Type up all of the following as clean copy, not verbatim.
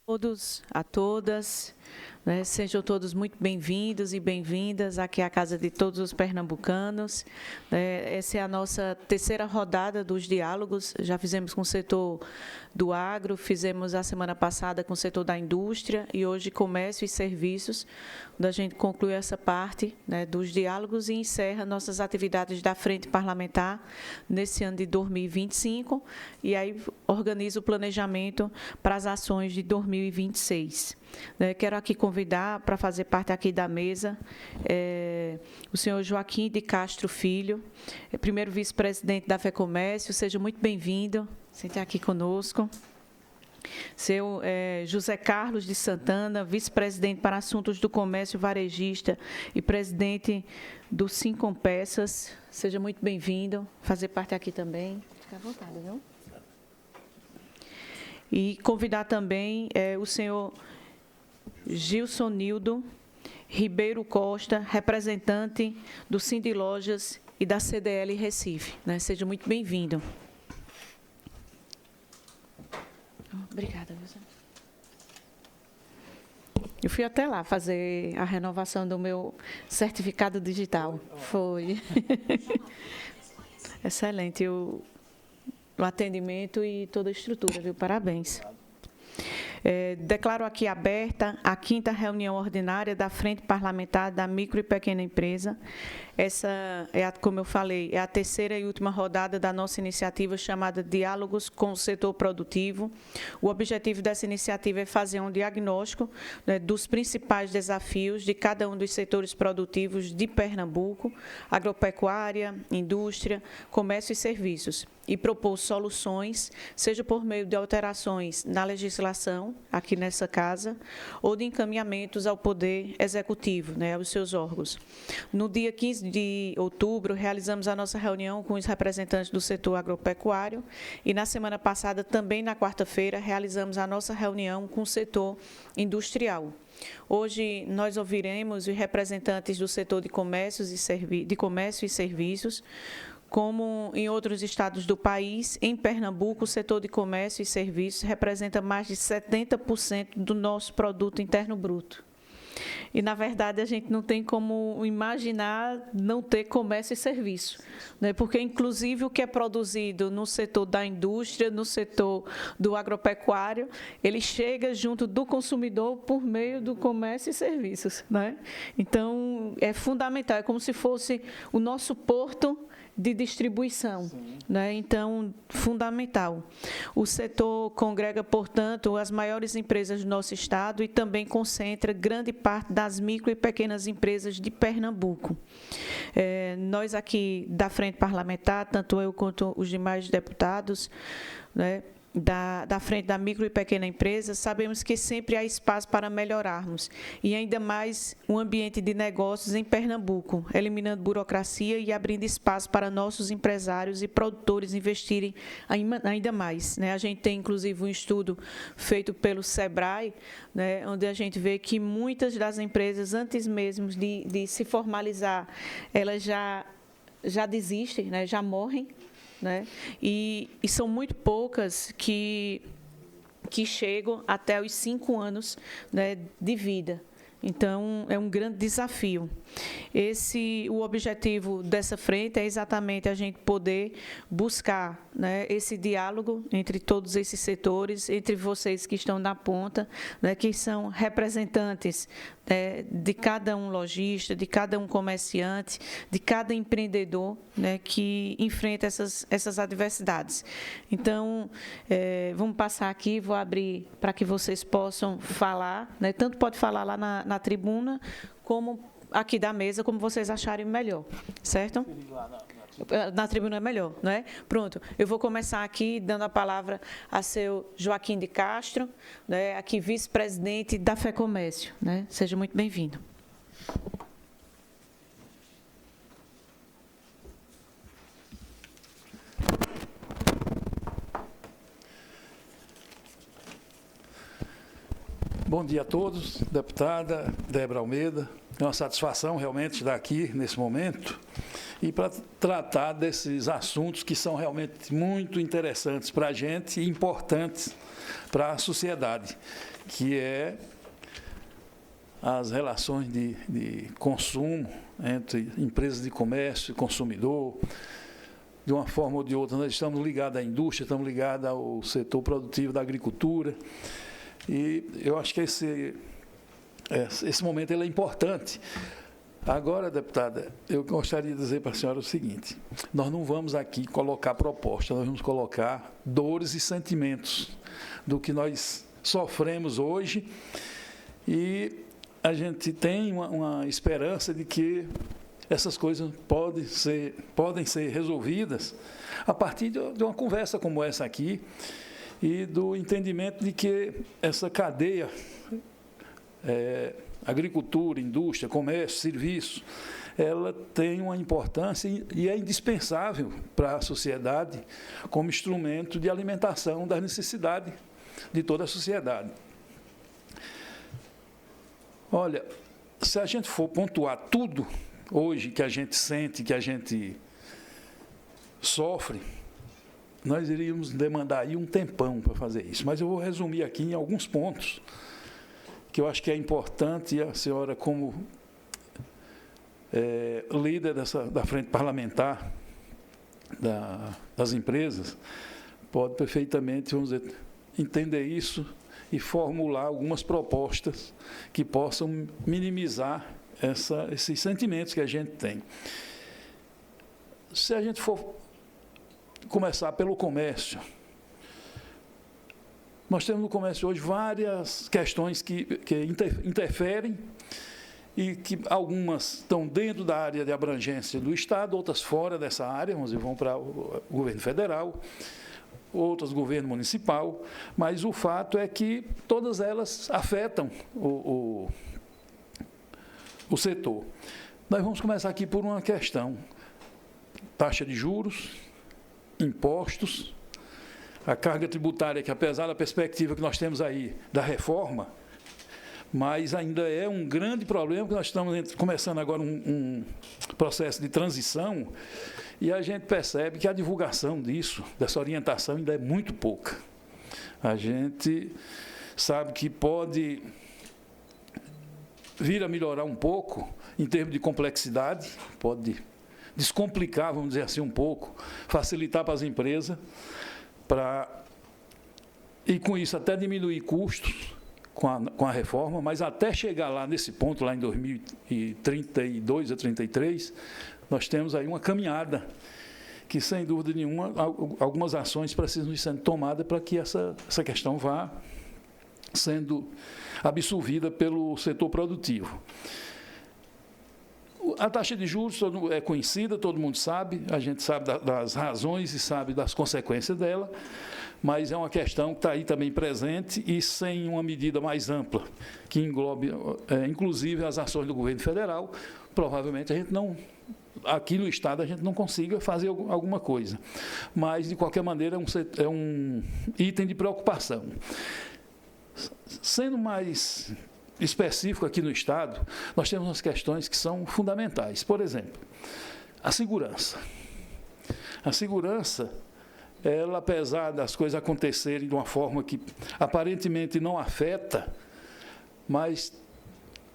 Todos, a todas, né? Sejam todos muito bem-vindos e bem-vindas aqui à Casa de Todos os Pernambucanos. Essa é a nossa terceira rodada dos diálogos, já fizemos com o setor do agro, fizemos a semana passada com o setor da indústria e hoje comércio e serviços, onde a gente conclui essa parte, né, dos diálogos e encerra nossas atividades da Frente Parlamentar nesse ano de 2025 e aí organiza o planejamento para as ações de 2026. Quero aqui convidar para fazer parte aqui da mesa o senhor Joaquim de Castro Filho, primeiro vice-presidente da FEComércio, seja muito bem-vindo, sente aqui conosco. Seu José Carlos de Santana, vice-presidente para assuntos do comércio varejista e presidente do Sinconpeças, seja muito bem-vindo, fazer parte aqui também. Fique à vontade, viu? E convidar também o senhor Gilson Nildo Ribeiro Costa, representante do Sindilojas e da CDL Recife. Seja muito bem-vindo. Obrigada, Wilson. Eu fui até lá fazer a renovação do meu certificado digital. Foi. Excelente o atendimento e toda a estrutura, viu? Parabéns. Declaro aqui aberta a 5ª reunião ordinária da Frente Parlamentar da Micro e Pequena Empresa. Essa, como eu falei, é a terceira e última rodada da nossa iniciativa chamada Diálogos com o Setor Produtivo. O objetivo dessa iniciativa é fazer um diagnóstico, né, dos principais desafios de cada um dos setores produtivos de Pernambuco, agropecuária, indústria, comércio e serviços, e propor soluções, seja por meio de alterações na legislação, aqui nessa casa, ou de encaminhamentos ao Poder Executivo, né, aos seus órgãos. No dia 15 de outubro, realizamos a nossa reunião com os representantes do setor agropecuário e, na semana passada, também na quarta-feira, realizamos a nossa reunião com o setor industrial. Hoje, nós ouviremos os representantes do setor de comércio e serviços. Como em outros estados do país, em Pernambuco, o setor de comércio e serviços representa mais de 70% do nosso produto interno bruto. E, na verdade, a gente não tem como imaginar não ter comércio e serviço, né? Porque, inclusive, o que é produzido no setor da indústria, no setor do agropecuário, ele chega junto do consumidor por meio do comércio e serviços, né? Então, é fundamental, é como se fosse o nosso porto de distribuição, né? Então, fundamental. O setor congrega, portanto, as maiores empresas do nosso estado e também concentra grande parte das micro e pequenas empresas de Pernambuco. Nós aqui da Frente Parlamentar, tanto eu quanto os demais deputados, né, da frente da micro e pequena empresa, sabemos que sempre há espaço para melhorarmos, e ainda mais um ambiente de negócios em Pernambuco, eliminando burocracia e abrindo espaço para nossos empresários e produtores investirem ainda mais, né? A gente tem, inclusive, um estudo feito pelo SEBRAE, né, onde a gente vê que muitas das empresas, antes mesmo de se formalizar, elas já desistem, né, já morrem, né? E são muito poucas que chegam até os 5 anos, né, de vida. Então, é um grande desafio. O objetivo dessa frente é exatamente a gente poder buscar, né, esse diálogo entre todos esses setores, entre vocês que estão na ponta, né, que são representantes, né, de cada um lojista, de cada um comerciante, de cada empreendedor, né, que enfrenta essas adversidades. Então, vamos passar aqui, vou abrir para que vocês possam falar, né, tanto pode falar lá na tribuna, como aqui da mesa, como vocês acharem melhor, certo? Na tribuna é melhor, não é? Pronto, eu vou começar aqui dando a palavra a seu Joaquim de Castro, né, aqui vice-presidente da FEComércio, né? Seja muito bem-vindo. Bom dia a todos, deputada Débora Almeida. É uma satisfação realmente estar aqui nesse momento e para tratar desses assuntos que são realmente muito interessantes para a gente e importantes para a sociedade, que é as relações de consumo entre empresas de comércio e consumidor. De uma forma ou de outra, nós estamos ligados à indústria, estamos ligados ao setor produtivo da agricultura, e eu acho que esse momento ele é importante. Agora, deputada, eu gostaria de dizer para a senhora o seguinte: nós não vamos aqui colocar proposta, nós vamos colocar dores e sentimentos do que nós sofremos hoje, e a gente tem uma esperança de que essas coisas podem ser resolvidas a partir de uma conversa como essa aqui e do entendimento de que essa cadeia, agricultura, indústria, comércio, serviço, ela tem uma importância e é indispensável para a sociedade como instrumento de alimentação das necessidades de toda a sociedade. Olha, se a gente for pontuar tudo hoje que a gente sente, que a gente sofre, nós iríamos demandar aí um tempão para fazer isso. Mas eu vou resumir aqui em alguns pontos que eu acho que é importante, e a senhora, como líder da frente parlamentar das empresas, pode perfeitamente, vamos dizer, entender isso e formular algumas propostas que possam minimizar esses sentimentos que a gente tem. Se a gente for começar pelo comércio, nós temos no comércio hoje várias questões que interferem e que algumas estão dentro da área de abrangência do Estado, outras fora dessa área, vão para o governo federal, outras governo municipal, mas o fato é que todas elas afetam o setor. Nós vamos começar aqui por uma questão: taxa de juros, impostos, a carga tributária, que apesar da perspectiva que nós temos aí da reforma, mas ainda é um grande problema, porque nós estamos começando agora um processo de transição, e a gente percebe que a divulgação dessa orientação ainda é muito pouca. A gente sabe que pode vir a melhorar um pouco em termos de complexidade, pode descomplicar, vamos dizer assim, um pouco, facilitar para as empresas, e com isso até diminuir custos com a reforma, mas até chegar lá nesse ponto, lá em 2032 a 33, nós temos aí uma caminhada que, sem dúvida nenhuma, algumas ações precisam ser tomadas para que essa questão vá sendo absorvida pelo setor produtivo. A taxa de juros é conhecida, todo mundo sabe, a gente sabe das razões e sabe das consequências dela, mas é uma questão que está aí também presente e sem uma medida mais ampla, que englobe, inclusive, as ações do governo federal, provavelmente a gente não, aqui no Estado, a gente não consiga fazer alguma coisa. Mas, de qualquer maneira, é um item de preocupação. Sendo mais específico aqui no Estado, nós temos umas questões que são fundamentais. Por exemplo, a segurança. A segurança, ela, apesar das coisas acontecerem de uma forma que aparentemente não afeta, mas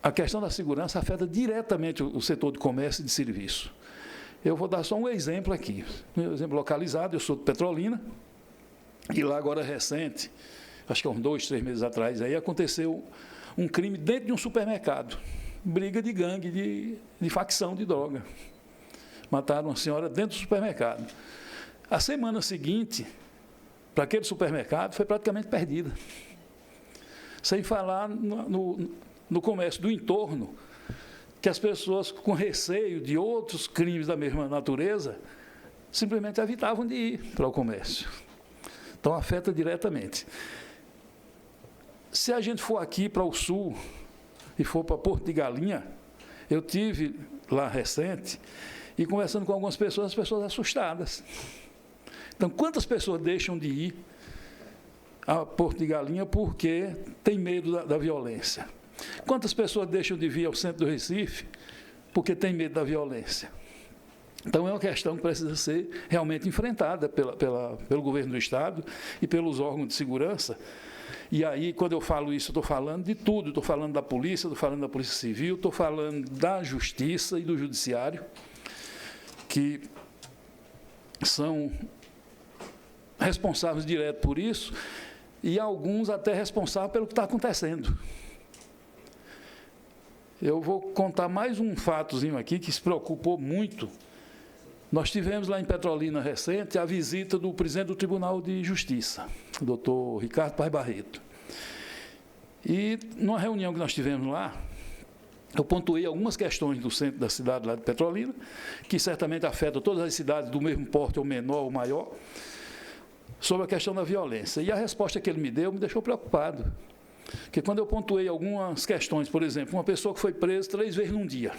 a questão da segurança afeta diretamente o setor de comércio e de serviço. Eu vou dar só um exemplo aqui, um exemplo localizado. Eu sou de Petrolina, e lá agora recente, acho que há uns 2, 3 meses atrás, aí aconteceu um crime dentro de um supermercado, briga de gangue, de facção de droga. Mataram uma senhora dentro do supermercado. A semana seguinte, para aquele supermercado, foi praticamente perdida. Sem falar no comércio do entorno, que as pessoas, com receio de outros crimes da mesma natureza, simplesmente evitavam de ir para o comércio. Então, afeta diretamente. Se a gente for aqui para o sul e for para Porto de Galinha, eu tive lá recente e conversando com algumas pessoas, as pessoas assustadas. Então, quantas pessoas deixam de ir a Porto de Galinha porque tem medo da violência. Quantas pessoas deixam de vir ao centro do Recife porque tem medo da violência? Então, é uma questão que precisa ser realmente enfrentada pelo governo do Estado e pelos órgãos de segurança. E aí, quando eu falo isso, estou falando de tudo. Estou falando da polícia, estou falando da Polícia Civil, estou falando da Justiça e do Judiciário, que são responsáveis direto por isso, e alguns até responsáveis pelo que está acontecendo. Eu vou contar mais um fatozinho aqui que se preocupou muito. Nós tivemos lá em Petrolina recente a visita do presidente do Tribunal de Justiça, o doutor Ricardo Paes Barreto. E, numa reunião que nós tivemos lá, eu pontuei algumas questões do centro da cidade lá de Petrolina, que certamente afetam todas as cidades do mesmo porte, ou menor ou maior, sobre a questão da violência. E a resposta que ele me deu me deixou preocupado. Porque quando eu pontuei algumas questões, por exemplo, uma pessoa que foi presa 3 vezes num dia,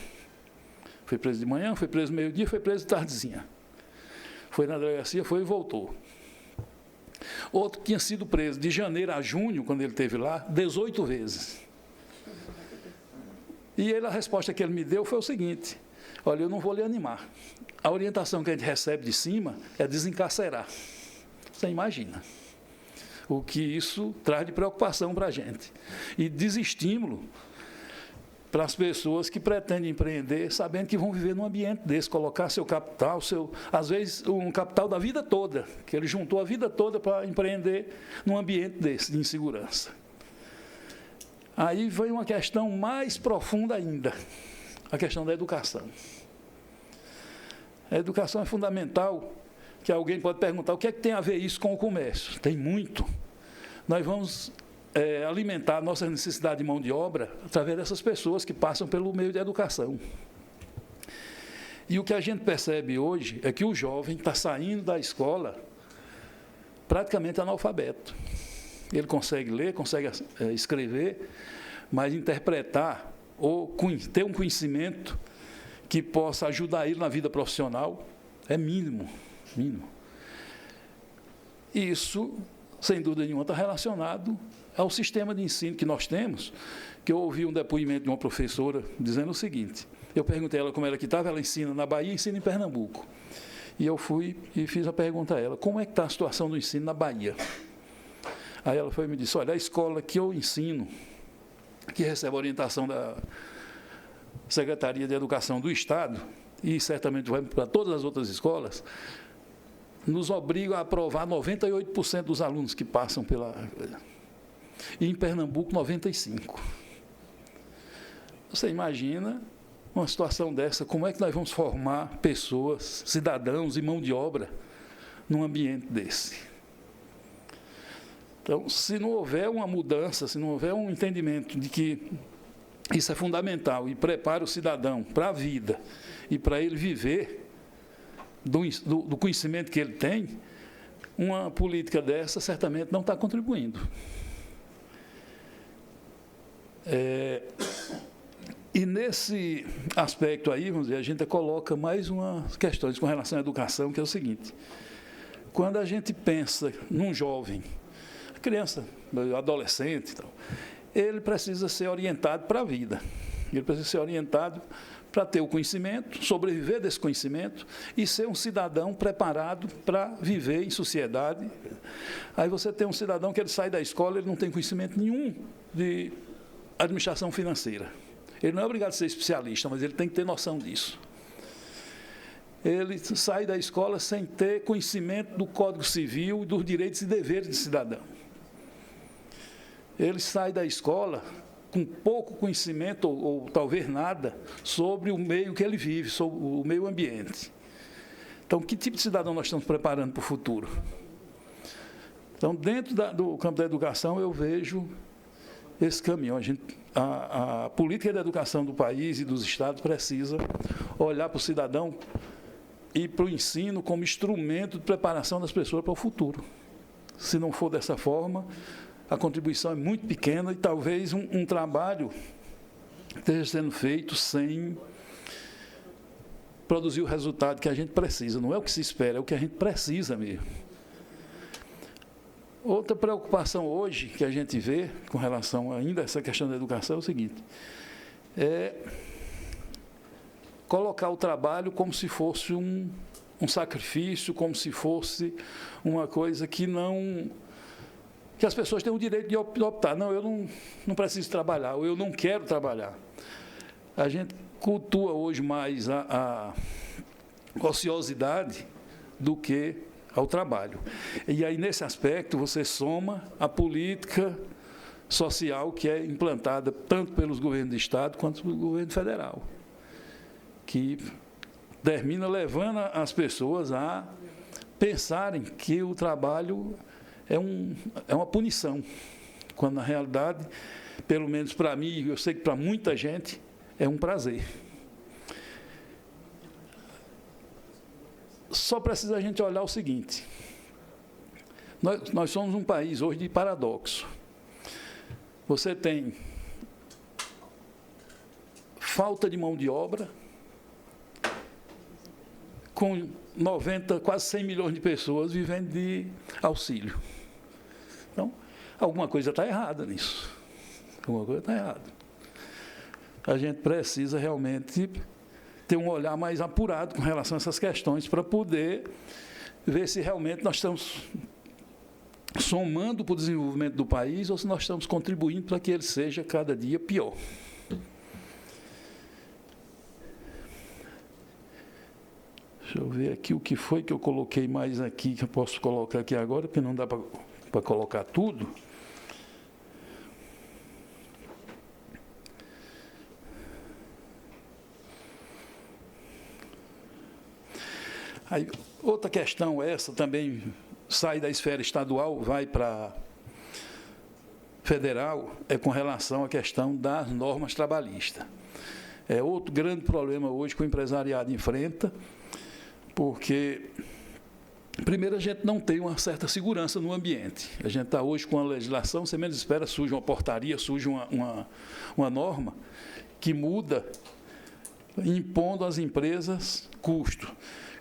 foi preso de manhã, foi preso meio-dia, foi preso de tardezinha. Foi na delegacia, foi e voltou. Outro tinha sido preso de janeiro a junho, quando ele esteve lá, 18 vezes. E a resposta que ele me deu foi o seguinte: olha, eu não vou lhe animar. A orientação que a gente recebe de cima é desencarcerar. Você imagina o que isso traz de preocupação para a gente. E desestímulo para as pessoas que pretendem empreender, sabendo que vão viver num ambiente desse, colocar seu capital, às vezes um capital da vida toda, que ele juntou a vida toda para empreender num ambiente desse, de insegurança. Aí vem uma questão mais profunda ainda, a questão da educação. A educação é fundamental, que alguém pode perguntar, o que é que tem a ver isso com o comércio? Tem muito. Nós vamos alimentar a nossa necessidade de mão de obra através dessas pessoas que passam pelo meio de educação. E o que a gente percebe hoje é que o jovem está saindo da escola praticamente analfabeto. Ele consegue ler, consegue escrever, mas interpretar ou ter um conhecimento que possa ajudar ele na vida profissional é mínimo. E isso, sem dúvida nenhuma, está relacionado ao sistema de ensino que nós temos, que eu ouvi um depoimento de uma professora dizendo o seguinte: eu perguntei a ela como era que estava, ela ensina na Bahia e ensina em Pernambuco. E eu fui e fiz a pergunta a ela: como é que está a situação do ensino na Bahia? Aí ela foi e me disse: olha, a escola que eu ensino, que recebe a orientação da Secretaria de Educação do Estado, e certamente vai para todas as outras escolas, nos obriga a aprovar 98% dos alunos que passam pela... E em Pernambuco, 95%. Você imagina uma situação dessa, como é que nós vamos formar pessoas, cidadãos e mão de obra num ambiente desse? Então, se não houver uma mudança, se não houver um entendimento de que isso é fundamental e prepara o cidadão para a vida e para ele viver do conhecimento que ele tem, uma política dessa certamente não está contribuindo. E nesse aspecto aí, vamos dizer, a gente coloca mais umas questões com relação à educação, que é o seguinte: quando a gente pensa num jovem, criança, adolescente, ele precisa ser orientado para a vida, ele precisa ser orientado para ter o conhecimento, sobreviver desse conhecimento e ser um cidadão preparado para viver em sociedade. Aí você tem um cidadão que ele sai da escola, ele não tem conhecimento nenhum de administração financeira. Ele não é obrigado a ser especialista, mas ele tem que ter noção disso. Ele sai da escola sem ter conhecimento do Código Civil e dos direitos e deveres de cidadão. Ele sai da escola com pouco conhecimento, ou talvez nada, sobre o meio que ele vive, sobre o meio ambiente. Então, que tipo de cidadão nós estamos preparando para o futuro? Então, dentro do campo da educação, eu vejo esse caminho. A política de educação do país e dos estados precisa olhar para o cidadão e para o ensino como instrumento de preparação das pessoas para o futuro. Se não for dessa forma, a contribuição é muito pequena e talvez um trabalho esteja sendo feito sem produzir o resultado que a gente precisa. Não é o que se espera, é o que a gente precisa mesmo. Outra preocupação hoje que a gente vê com relação ainda a essa questão da educação é o seguinte, é colocar o trabalho como se fosse um sacrifício, como se fosse uma coisa que as pessoas têm o direito de optar. Não, eu não preciso trabalhar, ou eu não quero trabalhar. A gente cultua hoje mais a ociosidade do que ao trabalho. E aí, nesse aspecto, você soma a política social que é implantada tanto pelos governos de Estado quanto pelo governo federal, que termina levando as pessoas a pensarem que o trabalho é uma punição, quando, na realidade, pelo menos para mim, eu sei que para muita gente, é um prazer. Só precisa a gente olhar o seguinte, nós somos um país hoje de paradoxo. Você tem falta de mão de obra, com 90, quase 100 milhões de pessoas vivendo de auxílio. Então, alguma coisa está errada nisso. Alguma coisa está errada. A gente precisa realmente ter um olhar mais apurado com relação a essas questões para poder ver se realmente nós estamos somando para o desenvolvimento do país ou se nós estamos contribuindo para que ele seja cada dia pior. Deixa eu ver aqui o que foi que eu coloquei mais aqui, que eu posso colocar aqui agora, porque não dá para colocar tudo. Aí, outra questão, essa também sai da esfera estadual, vai para federal, é com relação à questão das normas trabalhistas. É outro grande problema hoje que o empresariado enfrenta, porque, primeiro, a gente não tem uma certa segurança no ambiente. A gente está hoje com a legislação, você menos espera, surge uma portaria, surge uma norma que muda, impondo às empresas custo.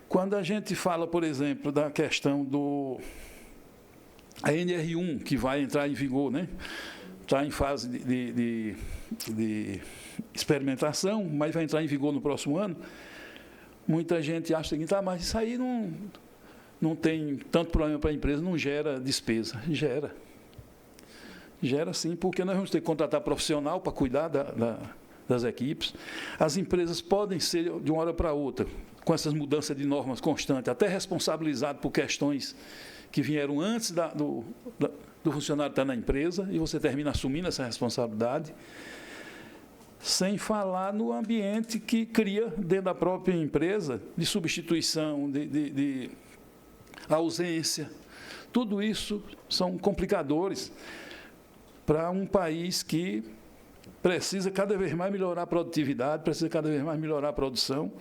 Quando a gente fala, por exemplo, da questão a NR1, que vai entrar em vigor, né? Está em fase de experimentação, mas vai entrar em vigor no próximo ano, muita gente acha o seguinte, mas isso aí não tem tanto problema para a empresa, não gera despesa. Gera. Gera sim, porque nós vamos ter que contratar profissional para cuidar das equipes. As empresas podem ser, de uma hora para outra, com essas mudanças de normas constantes, até responsabilizado por questões que vieram antes do funcionário estar na empresa, e você termina assumindo essa responsabilidade, sem falar no ambiente que cria dentro da própria empresa, de substituição, de ausência. Tudo isso são complicadores para um país que precisa cada vez mais melhorar a produtividade, precisa cada vez mais melhorar a produção,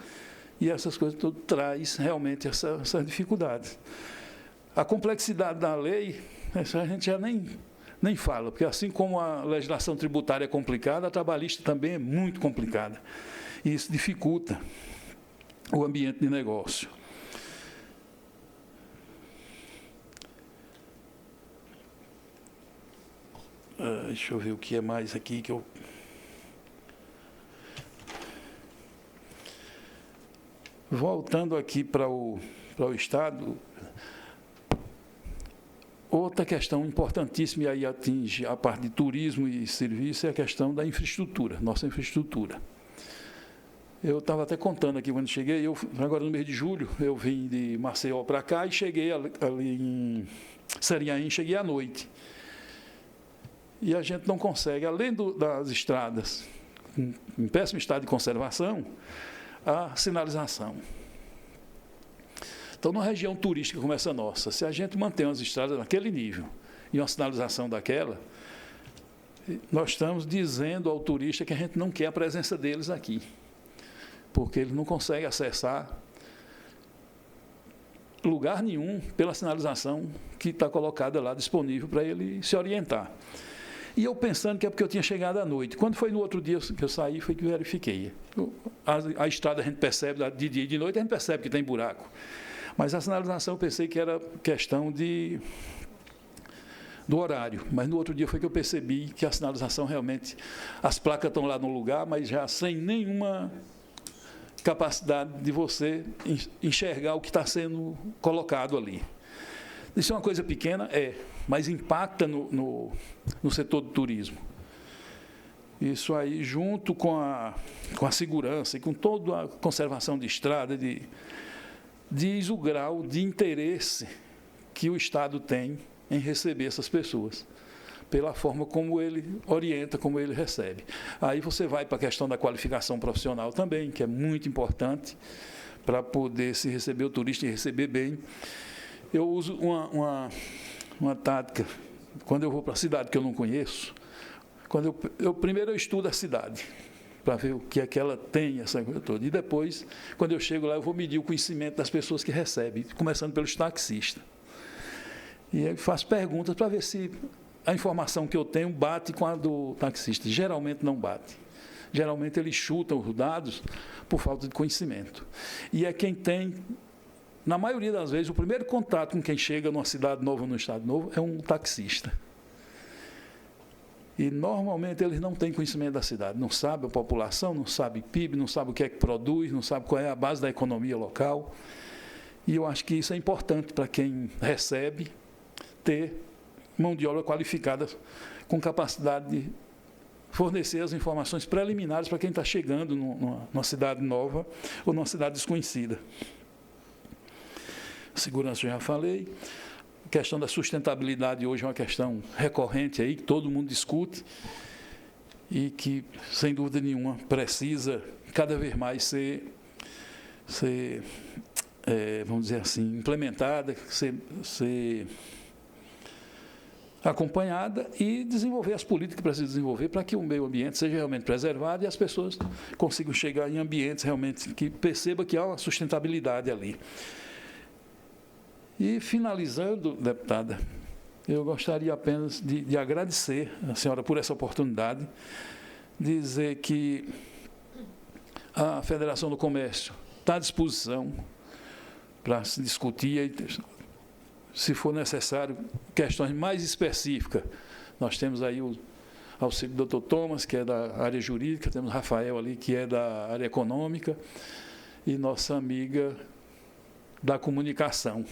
e essas coisas tudo traz realmente essas dificuldades. A complexidade da lei, essa a gente já nem fala, porque assim como a legislação tributária é complicada, a trabalhista também é muito complicada. E isso dificulta o ambiente de negócio. Deixa eu ver o que é mais aqui que eu... Voltando aqui para o Estado, outra questão importantíssima, e aí atinge a parte de turismo e serviço, é a questão da infraestrutura, nossa infraestrutura. Eu estava até contando aqui quando cheguei, agora no mês de julho, eu vim de Maceió para cá e cheguei ali em Sarinhaém, cheguei à noite. E a gente não consegue, além das estradas em péssimo estado de conservação, a sinalização. Então, numa região turística como essa nossa, se a gente mantém as estradas naquele nível e uma sinalização daquela, nós estamos dizendo ao turista que a gente não quer a presença deles aqui, porque ele não consegue acessar lugar nenhum pela sinalização que está colocada lá disponível para ele se orientar. E eu pensando que é porque eu tinha chegado à noite. Quando foi no outro dia que eu saí, foi que verifiquei. A estrada a gente percebe, de dia e de noite a gente percebe que tem buraco. Mas a sinalização eu pensei que era questão de do horário. Mas no outro dia foi que eu percebi que a sinalização realmente, as placas estão lá no lugar, mas já sem nenhuma capacidade de você enxergar o que está sendo colocado ali. Isso é uma coisa pequena, mas impacta no setor do turismo. Isso aí, junto com a segurança e com toda a conservação de estrada, diz o grau de interesse que o Estado tem em receber essas pessoas, pela forma como ele orienta, como ele recebe. Aí você vai para a questão da qualificação profissional também, que é muito importante para poder se receber o turista e receber bem. Eu uso uma tática, quando eu vou para a cidade que eu não conheço, primeiro eu estudo a cidade, para ver o que é que ela tem, essa coisa toda. E depois, quando eu chego lá, eu vou medir o conhecimento das pessoas que recebem, começando pelos taxistas. E aí faço perguntas para ver se a informação que eu tenho bate com a do taxista. Geralmente não bate. Geralmente eles chutam os dados por falta de conhecimento. E é quem tem, na maioria das vezes, o primeiro contato com quem chega numa cidade nova ou num estado novo é um taxista. E, normalmente, eles não têm conhecimento da cidade, não sabem a população, não sabem PIB, não sabem o que é que produz, não sabem qual é a base da economia local. E eu acho que isso é importante para quem recebe ter mão de obra qualificada com capacidade de fornecer as informações preliminares para quem está chegando numa cidade nova ou numa cidade desconhecida. Segurança, eu já falei. A questão da sustentabilidade hoje é uma questão recorrente aí, que todo mundo discute e que, sem dúvida nenhuma, precisa cada vez mais ser vamos dizer assim, implementada, ser acompanhada e desenvolver as políticas que precisa desenvolver para que o meio ambiente seja realmente preservado e as pessoas consigam chegar em ambientes realmente que percebam que há uma sustentabilidade ali. E, finalizando, deputada, eu gostaria apenas de agradecer a senhora por essa oportunidade, dizer que a Federação do Comércio está à disposição para se discutir, se for necessário, questões mais específicas. Nós temos aí o auxílio do Dr. Thomas, que é da área jurídica, temos Rafael ali, que é da área econômica, e nossa amiga da comunicação.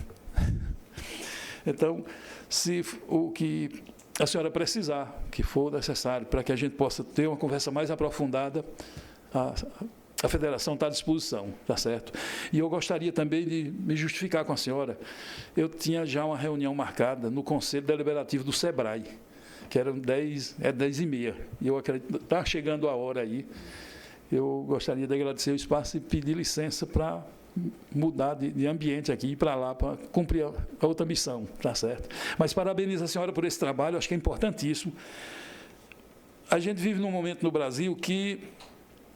Então, se o que a senhora precisar, que for necessário, para que a gente possa ter uma conversa mais aprofundada, a federação está à disposição, tá certo? E eu gostaria também de me justificar com a senhora. Eu tinha já uma reunião marcada no Conselho Deliberativo do SEBRAE, que eram 10h30. E eu acredito que está chegando a hora aí. Eu gostaria de agradecer o espaço e pedir licença para mudar de ambiente aqui, ir para lá, para cumprir a outra missão, tá certo? Mas parabenizo a senhora por esse trabalho, acho que é importantíssimo. A gente vive num momento no Brasil que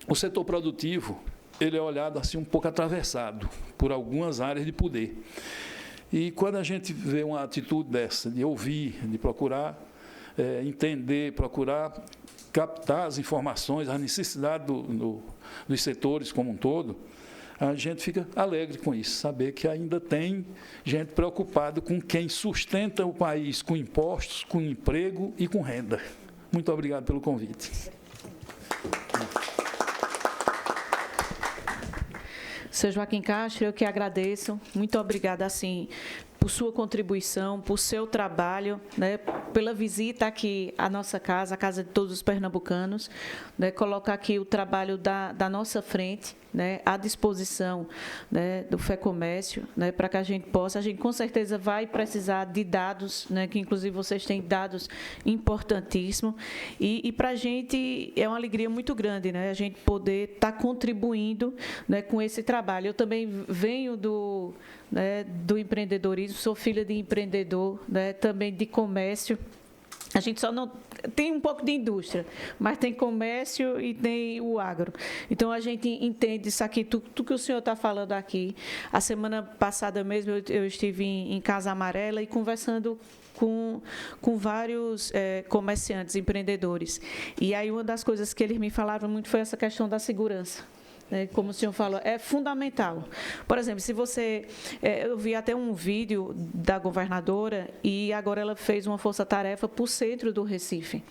o setor produtivo, ele é olhado assim um pouco atravessado por algumas áreas de poder. E quando a gente vê uma atitude dessa, de ouvir, de procurar entender, procurar captar as informações, a necessidade dos setores como um todo, a gente fica alegre com isso, saber que ainda tem gente preocupada com quem sustenta o país com impostos, com emprego e com renda. Muito obrigado pelo convite. Seu Joaquim Castro, eu que agradeço. Muito obrigada, assim, por sua contribuição, por seu trabalho, né, pela visita aqui à nossa casa, a casa de todos os pernambucanos, né, colocar aqui o trabalho da nossa frente, né, à disposição, né, do FEComércio, né, para que a gente com certeza vai precisar de dados, né, que inclusive vocês têm dados importantíssimos, e para a gente é uma alegria muito grande, né, a gente poder estar contribuindo, né, com esse trabalho. Eu também venho do empreendedorismo, sou filha de empreendedor, né, também de comércio. A gente só não tem um pouco de indústria, mas tem comércio e tem o agro. Então, a gente entende isso aqui, tudo que o senhor está falando aqui. A semana passada mesmo, eu estive em Casa Amarela e conversando com vários comerciantes, empreendedores. E aí, uma das coisas que eles me falaram muito foi essa questão da segurança. Como o senhor falou, é fundamental. Por exemplo, se você... eu vi até um vídeo da governadora e agora ela fez uma força-tarefa para o centro do Recife.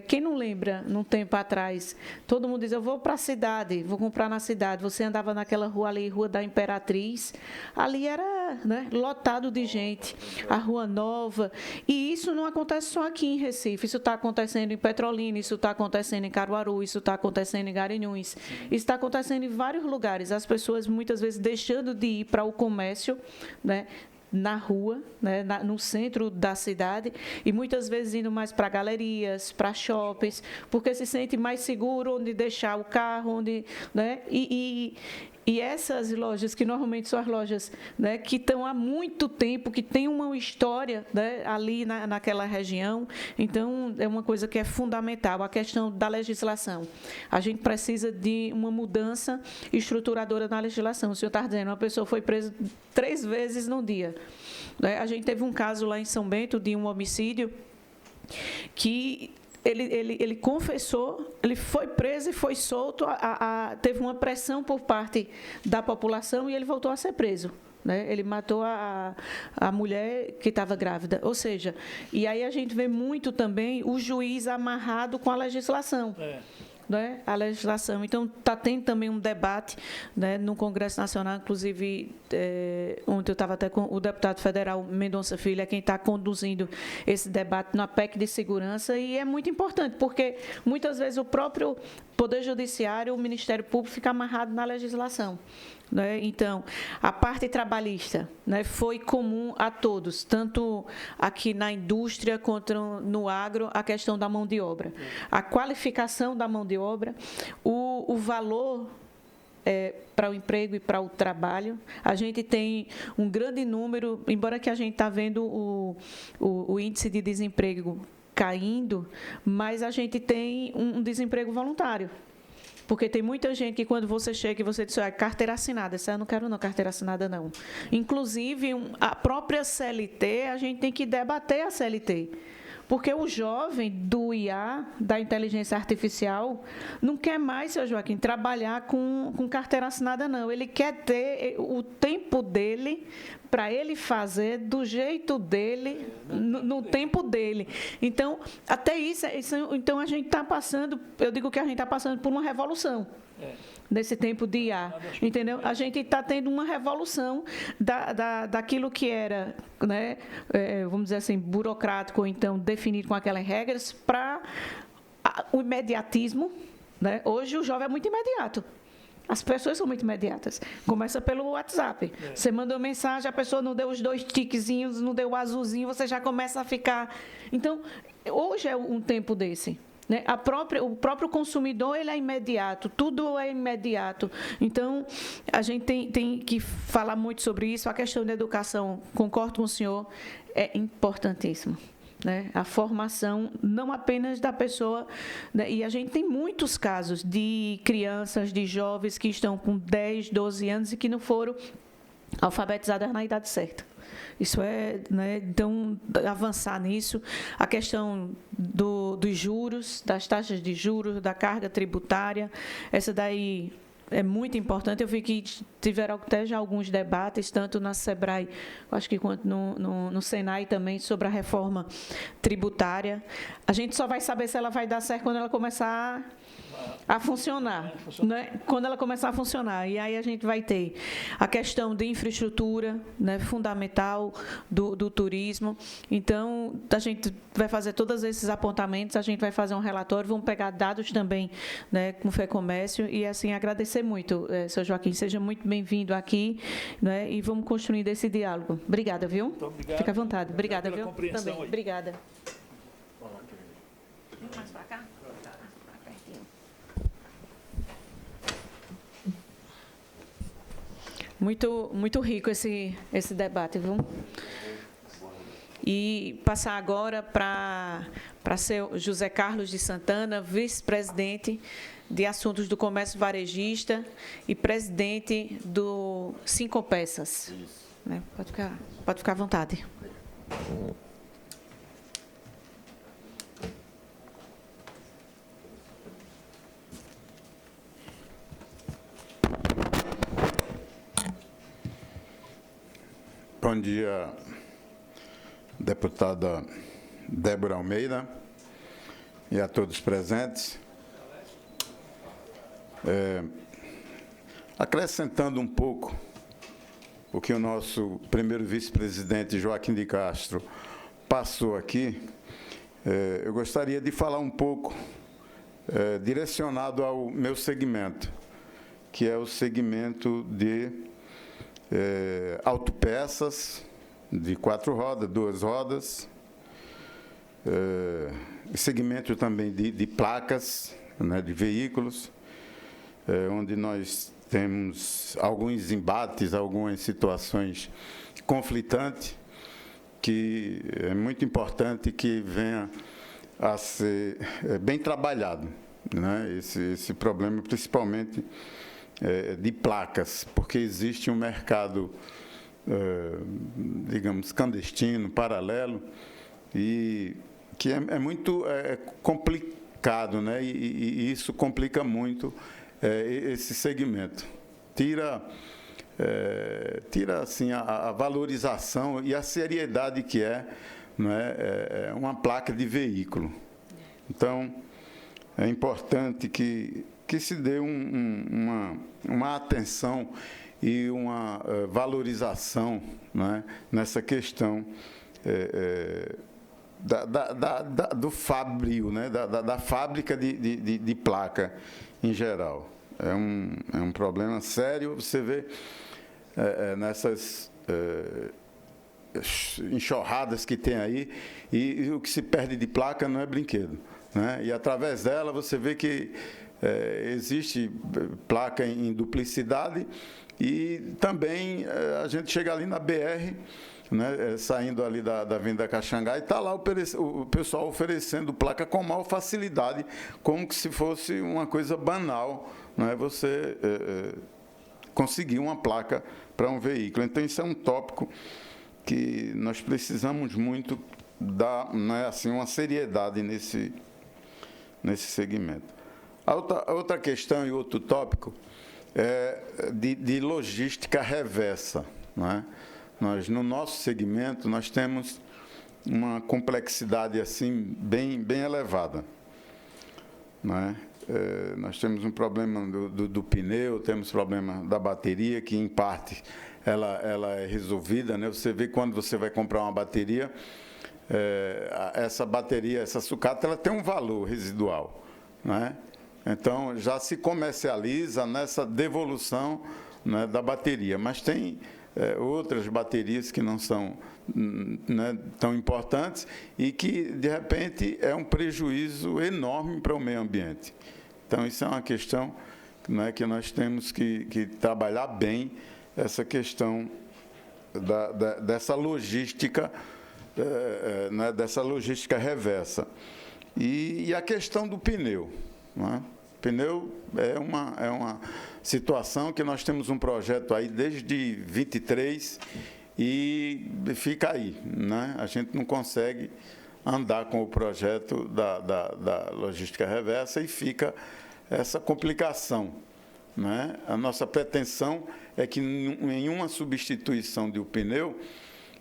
Quem não lembra, num tempo atrás, todo mundo diz, eu vou para a cidade, vou comprar na cidade. Você andava naquela rua ali, Rua da Imperatriz, ali era, né, lotado de gente, a Rua Nova. E isso não acontece só aqui em Recife, isso está acontecendo em Petrolina, isso está acontecendo em Caruaru, isso está acontecendo em Garanhuns, isso está acontecendo em vários lugares. As pessoas, muitas vezes, deixando de ir para o comércio, né, na rua, né, no centro da cidade, e muitas vezes indo mais para galerias, para shoppings, porque se sente mais seguro onde deixar o carro, onde, né, e essas lojas, que normalmente são as lojas, né, que estão há muito tempo, que têm uma história, né, ali naquela região, então é uma coisa que é fundamental, a questão da legislação. A gente precisa de uma mudança estruturadora na legislação. O senhor está dizendo, uma pessoa foi presa 3 vezes num dia. Né? A gente teve um caso lá em São Bento de um homicídio que ele confessou, ele foi preso e foi solto, teve uma pressão por parte da população e ele voltou a ser preso. Né? Ele matou a mulher que estava grávida. Ou seja, e aí a gente vê muito também o juiz amarrado com a legislação. Né, a legislação. Então, está tendo também um debate, né, no Congresso Nacional, inclusive, ontem eu estava até com o deputado federal Mendonça Filho, é quem está conduzindo esse debate na PEC de segurança, e é muito importante, porque muitas vezes o próprio Poder Judiciário, o Ministério Público, fica amarrado na legislação. Né? Então, a parte trabalhista, né, foi comum a todos, tanto aqui na indústria quanto no agro, a questão da mão de obra. A qualificação da mão de obra, o valor para o emprego e para o trabalho. A gente tem um grande número, embora que a gente está vendo o índice de desemprego caindo, mas a gente tem um desemprego voluntário. Porque tem muita gente que, quando você chega e você diz, carteira assinada, eu não quero não, carteira assinada não. Inclusive, a própria CLT, a gente tem que debater a CLT. Porque o jovem do IA, da inteligência artificial, não quer mais, seu Joaquim, trabalhar com carteira assinada, não. Ele quer ter o tempo dele para ele fazer do jeito dele, no tempo dele. Então, até isso então a gente está passando, eu digo que a gente está passando por uma revolução. Nesse tempo de IA, entendeu? A gente está tendo uma revolução daquilo que era, né, vamos dizer assim, burocrático, ou então definido com aquelas regras, para o imediatismo. Né? Hoje o jovem é muito imediato. As pessoas são muito imediatas. Começa pelo WhatsApp. Você manda uma mensagem, a pessoa não deu os 2 tiquezinhos, não deu o azulzinho, você já começa a ficar... Então, hoje é um tempo desse. Né? O próprio consumidor, ele é imediato, tudo é imediato. Então, a gente tem que falar muito sobre isso. A questão da educação, concordo com o senhor, é importantíssima. Né? A formação, não apenas da pessoa, né? E a gente tem muitos casos de crianças, de jovens que estão com 10, 12 anos e que não foram alfabetizadas na idade certa. Isso é, né, então, avançar nisso. A questão dos juros, das taxas de juros, da carga tributária, essa daí é muito importante. Eu vi que tiveram até já alguns debates, tanto na SEBRAE, acho que quanto no SENAI também, sobre a reforma tributária. A gente só vai saber se ela vai dar certo quando ela começar a funcionar, né? Quando ela começar a funcionar. E aí a gente vai ter a questão de infraestrutura, né, fundamental do turismo. Então, a gente vai fazer todos esses apontamentos, a gente vai fazer um relatório, vamos pegar dados também, né, com o FEComércio, e assim agradecer muito, seu Joaquim, seja muito bem-vindo aqui, né, e vamos construindo esse diálogo. Obrigada, viu? Muito obrigado. Fica à vontade. Obrigada, pela viu? compreensão Também. aí. Obrigada. Mais para cá? Muito, muito rico esse debate, viu? E passar agora para ser José Carlos de Santana, vice-presidente de Assuntos do Comércio Varejista e presidente do Cinco Peças. Né? Pode ficar à vontade. Bom dia, deputada Débora Almeida e a todos presentes. Acrescentando um pouco o que o nosso primeiro vice-presidente, Joaquim de Castro, passou aqui, eu gostaria de falar um pouco direcionado ao meu segmento, que é o segmento de autopeças de 4 rodas, 2 rodas, segmento também de placas, né, de veículos, onde nós temos alguns embates, algumas situações conflitantes, que é muito importante que venha a ser bem trabalhado, né, esse problema, principalmente de placas, porque existe um mercado, digamos, clandestino, paralelo, e que é muito complicado, né? E isso complica muito esse segmento. Tira assim, a valorização e a seriedade que não é, uma placa de veículo. Então, é importante que se dê uma atenção e uma valorização, né, nessa questão do fábrio, né, da fábrica de placa em geral. É um problema sério, você vê nessas enxurradas que tem aí, e o que se perde de placa não é brinquedo, né? E através dela você vê que existe placa em duplicidade, e também a gente chega ali na BR, né, saindo ali da Avenida Caxangá, e está lá o pessoal oferecendo placa com maior facilidade, como se fosse uma coisa banal, né, você conseguir uma placa para um veículo. Então, isso é um tópico que nós precisamos muito dar, né, assim, uma seriedade nesse segmento. A outra questão e outro tópico é de logística reversa, né? No nosso segmento, nós temos uma complexidade assim bem elevada, né? Nós temos um problema do pneu, temos problema da bateria, que em parte ela é resolvida, né? Você vê quando você vai comprar uma bateria, essa bateria, essa sucata, ela tem um valor residual, né? Então, já se comercializa nessa devolução, né, da bateria, mas tem outras baterias que não são, né, tão importantes e que, de repente, é um prejuízo enorme para o meio ambiente. Então, isso é uma questão, né, que nós temos que trabalhar bem, essa questão dessa logística, né, dessa logística reversa. E a questão do pneu, né? Pneu é uma situação que nós temos um projeto aí desde 23 e fica aí, né? A gente não consegue andar com o projeto da logística reversa e fica essa complicação, né? A nossa pretensão é que em uma substituição de um pneu,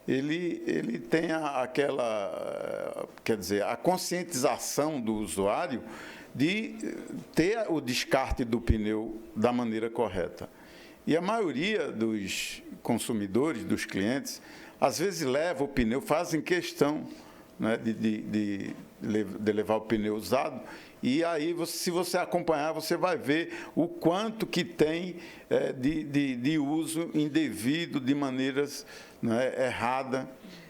ele tenha aquela, quer dizer, a conscientização do usuário de ter o descarte do pneu da maneira correta. E a maioria dos consumidores, dos clientes, às vezes leva o pneu, fazem questão, né, de levar o pneu usado, e aí, se você acompanhar, você vai ver o quanto que tem de uso indevido, de maneiras, né, erradas.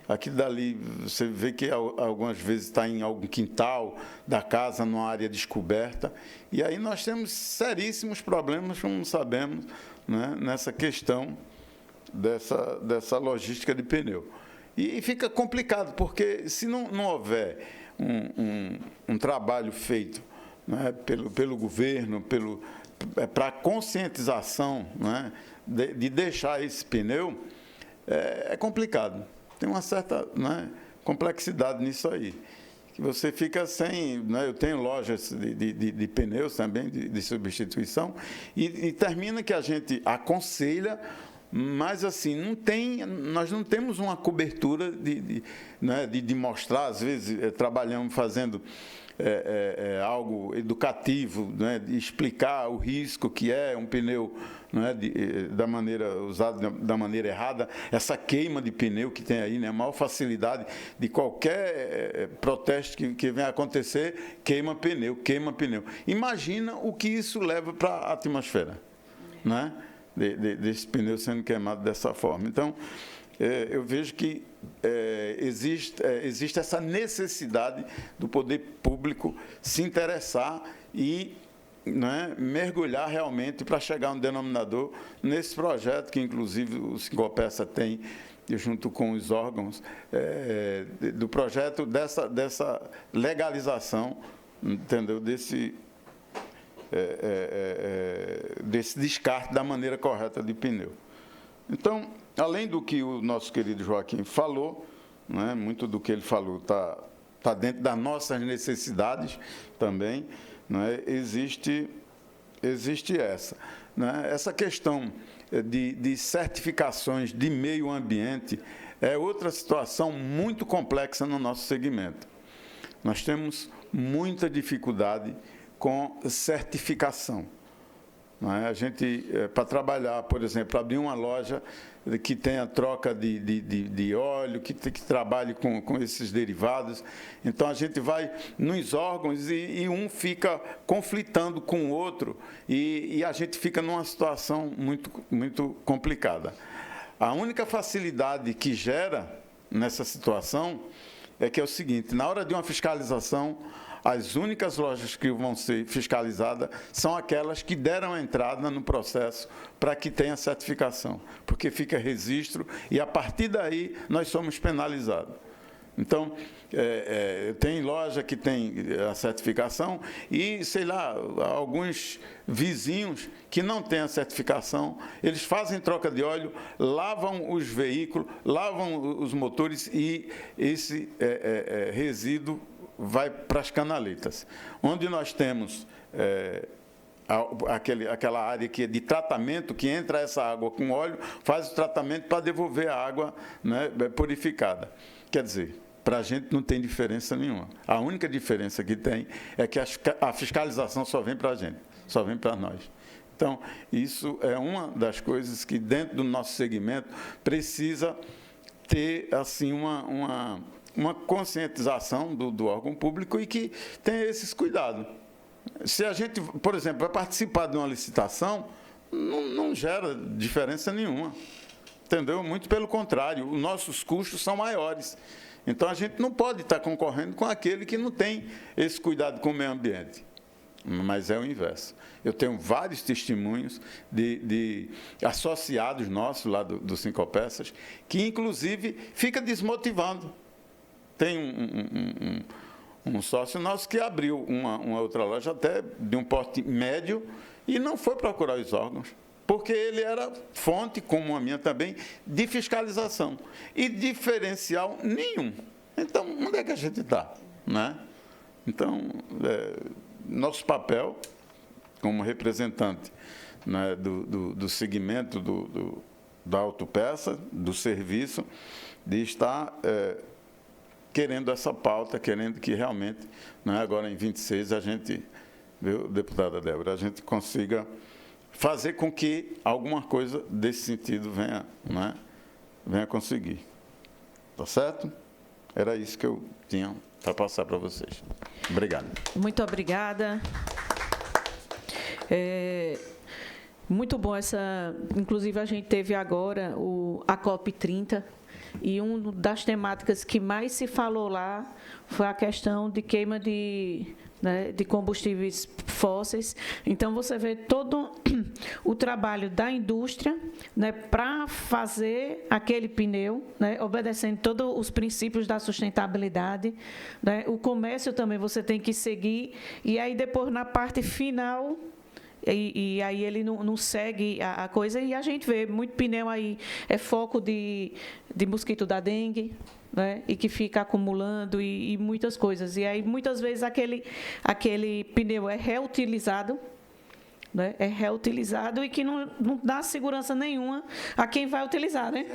Aqui dali, você vê que algumas vezes está em algum quintal da casa, numa área descoberta. E aí nós temos seríssimos problemas, como sabemos, né, nessa questão dessa logística de pneu. E fica complicado, porque se não houver um trabalho feito, né, pelo governo, para conscientização, né, de deixar esse pneu, é complicado. Tem uma certa, né, complexidade nisso aí, que você fica sem, né, eu tenho lojas de pneus também, de substituição, e termina que a gente aconselha, mas assim, nós não temos uma cobertura de mostrar, às vezes trabalhamos fazendo algo educativo, né, de explicar o risco que é um pneu, não é, usado da maneira errada, essa queima de pneu que tem aí, né, a maior facilidade de qualquer protesto que venha acontecer, queima pneu. Imagina o que isso leva para a atmosfera, né, desse pneu sendo queimado dessa forma. Então, eu vejo que existe essa necessidade do poder público se interessar e, né, mergulhar realmente para chegar a um denominador nesse projeto que, inclusive, o Sincopeça tem, junto com os órgãos, do projeto dessa legalização, entendeu? Desse descarte da maneira correta de pneu. Então, além do que o nosso querido Joaquim falou, né, muito do que ele falou está dentro das nossas necessidades também, né, existe essa questão de certificações de meio ambiente é outra situação muito complexa no nosso segmento. Nós temos muita dificuldade com certificação. Não é? A gente, para trabalhar, por exemplo, abrir uma loja que tenha troca de óleo, que trabalhe com esses derivados. Então, a gente vai nos órgãos e um fica conflitando com o outro e a gente fica numa situação muito, muito complicada. A única facilidade que gera nessa situação é que é o seguinte: na hora de uma fiscalização, as únicas lojas que vão ser fiscalizadas são aquelas que deram entrada no processo para que tenha certificação, porque fica registro e, a partir daí, nós somos penalizados. Então, tem loja que tem a certificação e, sei lá, alguns vizinhos que não têm a certificação, eles fazem troca de óleo, lavam os veículos, lavam os motores e esse resíduo vai para as canaletas, onde nós temos aquela área que é de tratamento, que entra essa água com óleo, faz o tratamento para devolver a água, né, purificada. Quer dizer, para a gente não tem diferença nenhuma. A única diferença que tem é que a fiscalização só vem para a gente, só vem para nós. Então, isso é uma das coisas que, dentro do nosso segmento, precisa ter assim, uma conscientização do órgão público e que tenha esses cuidados. Se a gente, por exemplo, vai participar de uma licitação, não gera diferença nenhuma, entendeu? Muito pelo contrário, os nossos custos são maiores. Então, a gente não pode estar concorrendo com aquele que não tem esse cuidado com o meio ambiente. Mas é o inverso. Eu tenho vários testemunhos de associados nossos lá do Sincopeças, que, inclusive, fica desmotivando. Tem um sócio nosso que abriu uma outra loja até de um porte médio e não foi procurar os órgãos, porque ele era fonte, como a minha também, de fiscalização e diferencial nenhum. Então, onde é que a gente está, né? Então, nosso papel como representante, né, do segmento da autopeça, do serviço, de estar querendo essa pauta, querendo que realmente, né, agora em 26, a gente, viu, deputada Débora, a gente consiga fazer com que alguma coisa desse sentido venha conseguir. Tá certo? Era isso que eu tinha para passar para vocês. Obrigado. Muito obrigada. Muito bom essa... Inclusive, a gente teve agora a COP30, e uma das temáticas que mais se falou lá foi a questão de queima de combustíveis fósseis. Então, você vê todo o trabalho da indústria, né, para fazer aquele pneu, né, obedecendo todos os princípios da sustentabilidade, né. O comércio também você tem que seguir, e aí depois, na parte final... E aí ele não segue a coisa, e a gente vê muito pneu aí, foco de mosquito da dengue, né, e que fica acumulando e muitas coisas. E aí, muitas vezes, aquele pneu é reutilizado, né? É reutilizado e que não dá segurança nenhuma a quem vai utilizar, né?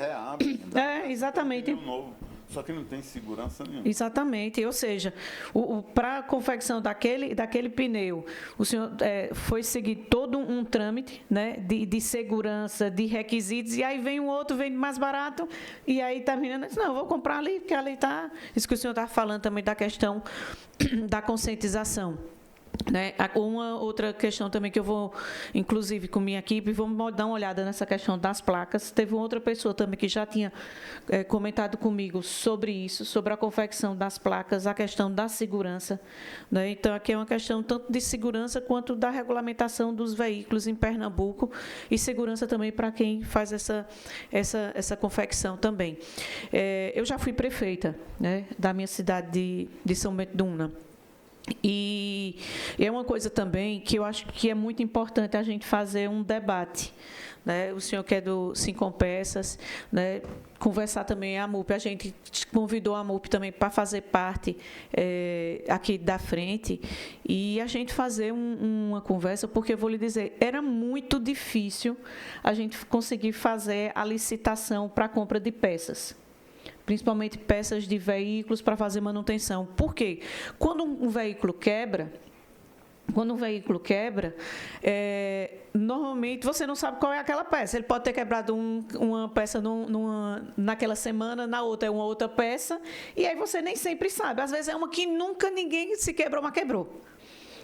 Exatamente. Novo, só que não tem segurança nenhuma. Exatamente, ou seja, para a confecção daquele pneu, o senhor foi seguir todo um trâmite, né, de segurança, de requisitos, e aí vem um outro, vem mais barato, e aí termina, não, eu vou comprar ali, porque ali está, isso que o senhor está falando também da questão da conscientização. Né? Uma outra questão também que eu vou, inclusive, com minha equipe, vamos dar uma olhada nessa questão das placas. Teve outra pessoa também que já tinha comentado comigo sobre isso, sobre a confecção das placas, a questão da segurança. Né? Então, aqui é uma questão tanto de segurança quanto da regulamentação dos veículos em Pernambuco e segurança também para quem faz essa confecção também. Eu já fui prefeita, né, da minha cidade de São Bento do Una. E é uma coisa também que eu acho que é muito importante a gente fazer um debate. Né? O senhor que é do Sincopeças, né? Conversar também a MUP. A gente convidou a MUP também para fazer parte aqui da frente e a gente fazer uma conversa, porque eu vou lhe dizer, era muito difícil a gente conseguir fazer a licitação para a compra de peças. Principalmente peças de veículos para fazer manutenção. Por quê? Quando um veículo quebra, normalmente você não sabe qual é aquela peça. Ele pode ter quebrado uma peça naquela semana, na outra é uma outra peça, e aí você nem sempre sabe. Às vezes é uma que nunca ninguém se quebrou, mas quebrou.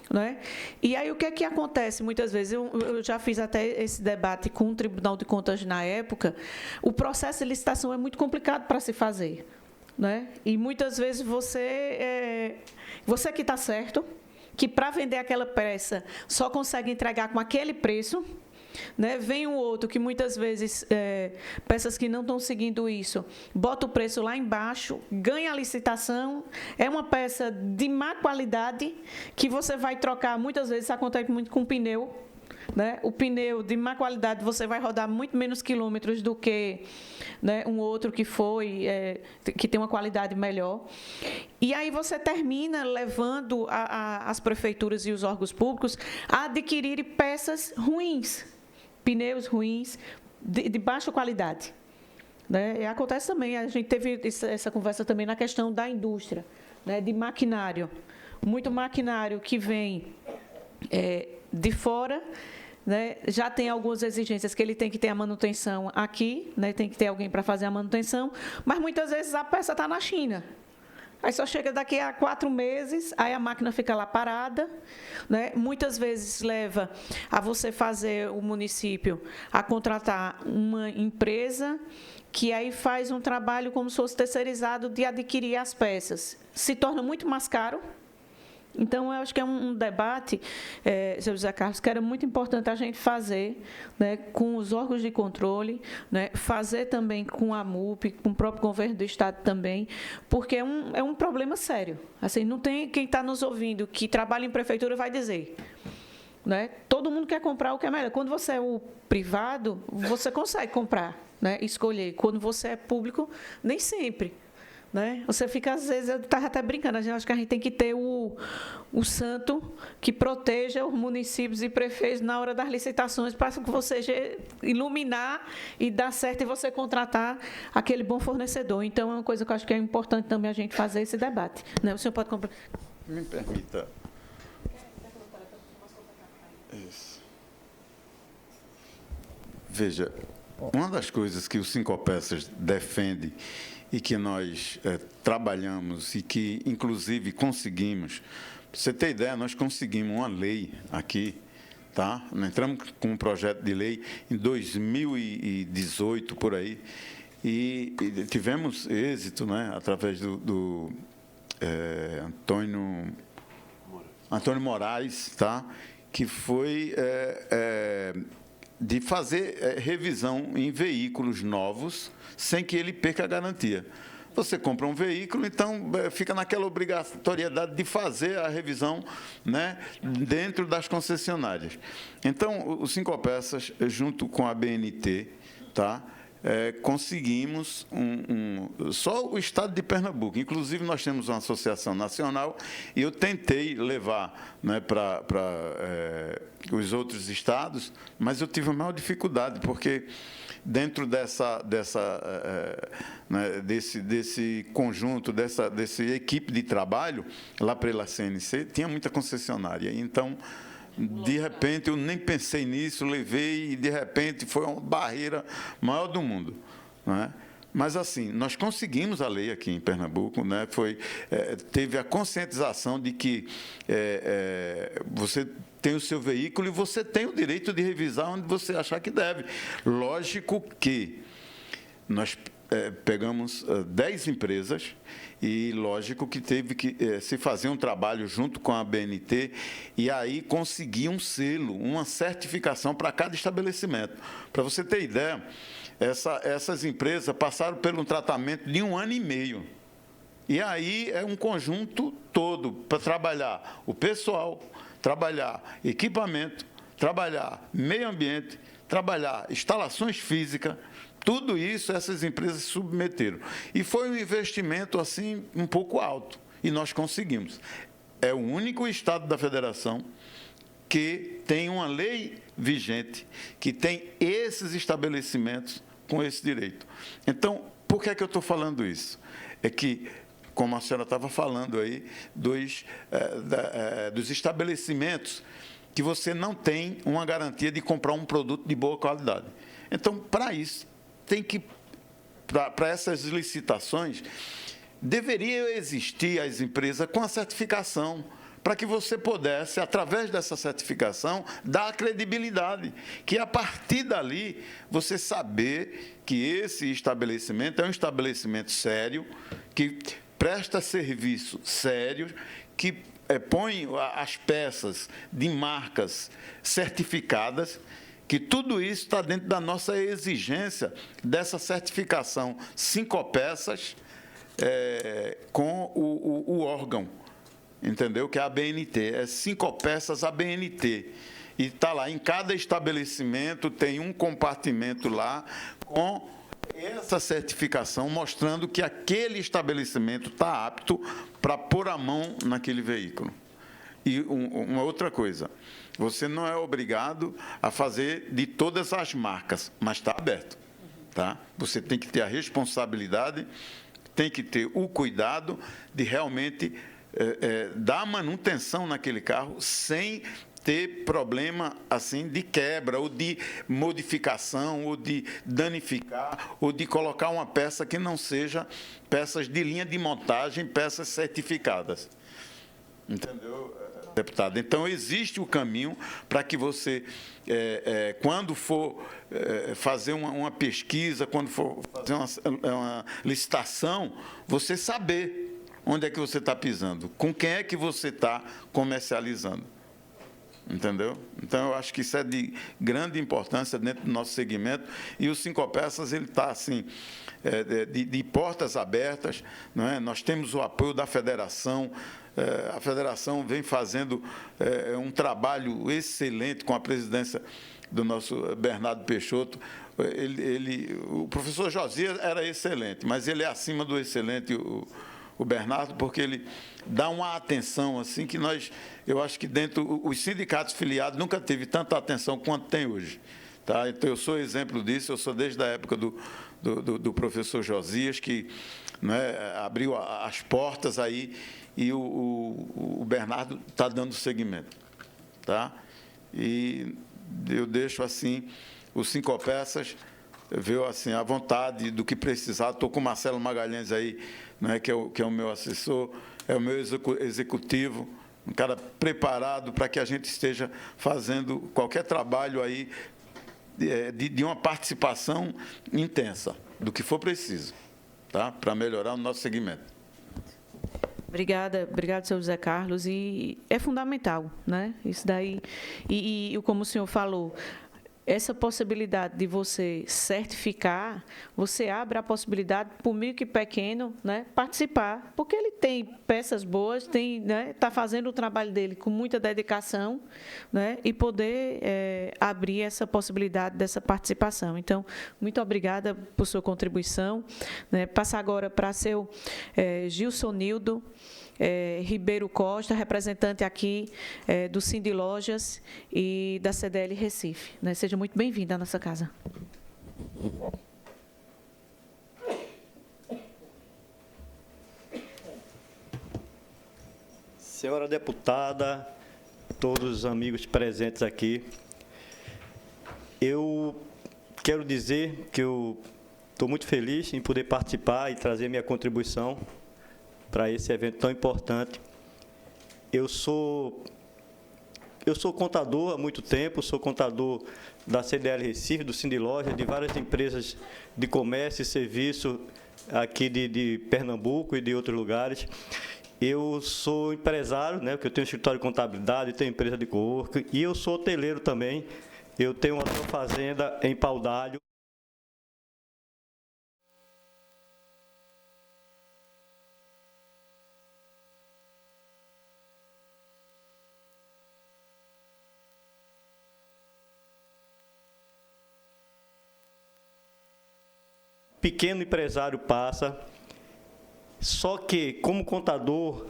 Né? E aí o que é que acontece muitas vezes? Eu já fiz até esse debate com o Tribunal de Contas na época. O processo de licitação é muito complicado para se fazer, né? E muitas vezes você que está certo, que para vender aquela peça só consegue entregar com aquele preço. Né? Vem um outro que muitas vezes, peças que não estão seguindo isso, bota o preço lá embaixo, ganha a licitação, é uma peça de má qualidade que você vai trocar, muitas vezes acontece muito com pneu. Né? O pneu de má qualidade você vai rodar muito menos quilômetros do que, né, um outro que que tem uma qualidade melhor. E aí você termina levando as prefeituras e os órgãos públicos a adquirirem peças ruins, pneus ruins, de baixa qualidade. Né? E acontece também, a gente teve essa conversa também na questão da indústria, né, de maquinário. Muito maquinário que vem de fora, né, já tem algumas exigências que ele tem que ter a manutenção aqui, né, tem que ter alguém para fazer a manutenção, mas muitas vezes a peça está na China. Aí só chega daqui a 4 meses, aí a máquina fica lá parada. Né? Muitas vezes leva a você fazer o município a contratar uma empresa que aí faz um trabalho como se fosse terceirizado de adquirir as peças. Se torna muito mais caro. Então, eu acho que é um debate, seu José Carlos, que era muito importante a gente fazer, né, com os órgãos de controle, né, fazer também com a MUP, com o próprio governo do Estado também, porque é um problema sério. Assim, não tem quem está nos ouvindo que trabalha em prefeitura vai dizer. Né? Todo mundo quer comprar o que é melhor. Quando você é o privado, você consegue comprar, né, escolher. Quando você é público, nem sempre. Né? Você fica, às vezes, eu estava até brincando, eu acho que a gente tem que ter o santo que proteja os municípios e prefeitos na hora das licitações para que você iluminar e dar certo e você contratar aquele bom fornecedor. Então, é uma coisa que eu acho que é importante também a gente fazer esse debate. Né? O senhor pode comprar. Me permita. Isso. Veja, uma das coisas que o Sincopeças defende e que nós trabalhamos e que, inclusive, conseguimos. Para você ter ideia, nós conseguimos uma lei aqui, tá? Nós entramos com um projeto de lei em 2018, por aí, e tivemos êxito, né, através do Antônio Moraes, tá? Que foi de fazer revisão em veículos novos sem que ele perca a garantia. Você compra um veículo, então fica naquela obrigatoriedade de fazer a revisão, né, dentro das concessionárias. Então, o Sincopeças, junto com a BNT, tá, conseguimos só o estado de Pernambuco. Inclusive, nós temos uma associação nacional e eu tentei levar, né, para os outros estados, mas eu tive a maior dificuldade, porque dentro desse conjunto, dessa equipe de trabalho, lá pela CNC, tinha muita concessionária. Então, de repente, eu nem pensei nisso, levei e, de repente, foi uma barreira maior do mundo, não é? Mas, assim, nós conseguimos a lei aqui em Pernambuco, né? Teve a conscientização de que você tem o seu veículo e você tem o direito de revisar onde você achar que deve. Lógico que nós pegamos 10 empresas e, lógico, que teve que se fazer um trabalho junto com a ABNT e aí conseguir um selo, uma certificação para cada estabelecimento. Para você ter ideia, essas empresas passaram por um tratamento de 1 ano e meio. E aí é um conjunto todo para trabalhar o pessoal, trabalhar equipamento, trabalhar meio ambiente, trabalhar instalações físicas. Tudo isso essas empresas se submeteram. E foi um investimento assim um pouco alto. E nós conseguimos. É o único estado da federação que tem uma lei vigente, que tem esses estabelecimentos com esse direito. Então, por que é que eu estou falando isso? É que, como a senhora estava falando aí, dos estabelecimentos que você não tem uma garantia de comprar um produto de boa qualidade. Então, para isso, para essas licitações, deveria existir as empresas com a certificação, para que você pudesse, através dessa certificação, dar credibilidade, que a partir dali você saber que esse estabelecimento é um estabelecimento sério, que presta serviço sério, que põe as peças de marcas certificadas, que tudo isso está dentro da nossa exigência dessa certificação 5 peças com o órgão, entendeu? Que é a ABNT, é 5 peças ABNT. E está lá, em cada estabelecimento tem um compartimento lá com essa certificação mostrando que aquele estabelecimento está apto para pôr a mão naquele veículo. E uma outra coisa, você não é obrigado a fazer de todas as marcas, mas está aberto. Tá? Você tem que ter a responsabilidade, tem que ter o cuidado de realmente dar manutenção naquele carro sem ter problema assim de quebra, ou de modificação, ou de danificar, ou de colocar uma peça que não seja peças de linha de montagem, peças certificadas. Entendeu, deputado? Então, existe o caminho para que você, quando for fazer uma pesquisa, quando for fazer uma licitação, você saber onde é que você está pisando, com quem é que você está comercializando. Entendeu? Então, eu acho que isso é de grande importância dentro do nosso segmento. E o 5 peças, ele está assim, de portas abertas, não é? Nós temos o apoio da federação. A federação vem fazendo um trabalho excelente com a presidência do nosso Bernardo Peixoto. O professor Josias era excelente, mas ele é acima do excelente, o Bernardo, porque ele dá uma atenção assim que eu acho que dentro os sindicatos filiados nunca teve tanta atenção quanto tem hoje. Tá? Então, eu sou exemplo disso, eu sou desde a época do professor Josias, que, né, abriu as portas aí, e o Bernardo está dando seguimento. Tá? E eu deixo assim, os 5 peças, viu, assim, à vontade do que precisar. Estou com o Marcelo Magalhães aí, né, que é o meu assessor, é o meu executivo, um cara preparado para que a gente esteja fazendo qualquer trabalho aí de uma participação intensa, do que for preciso, tá? Para melhorar o nosso segmento. Obrigada, senhor José Carlos. E é fundamental, né? Isso daí. E como o senhor falou, essa possibilidade de você certificar, você abre a possibilidade para o micro e pequeno, né, participar, porque ele tem peças boas, está fazendo o trabalho dele com muita dedicação, né, e poder abrir essa possibilidade dessa participação. Então, muito obrigada por sua contribuição. Né, passa agora para seu Gilson Nildo Ribeiro Costa, representante aqui do Cindy Lojas e da CDL Recife. Né? Seja muito bem-vindo à nossa casa. Senhora deputada, todos os amigos presentes aqui, eu quero dizer que eu estou muito feliz em poder participar e trazer minha contribuição para esse evento tão importante. Eu sou contador há muito tempo, sou contador da CDL Recife, do Cindy Loja, de várias empresas de comércio e serviço aqui de Pernambuco e de outros lugares. Eu sou empresário, né, porque eu tenho escritório de contabilidade, tenho empresa de coworking, e eu sou hoteleiro também. Eu tenho uma fazenda em Pau d'Alho. Pequeno empresário passa, só que, como contador,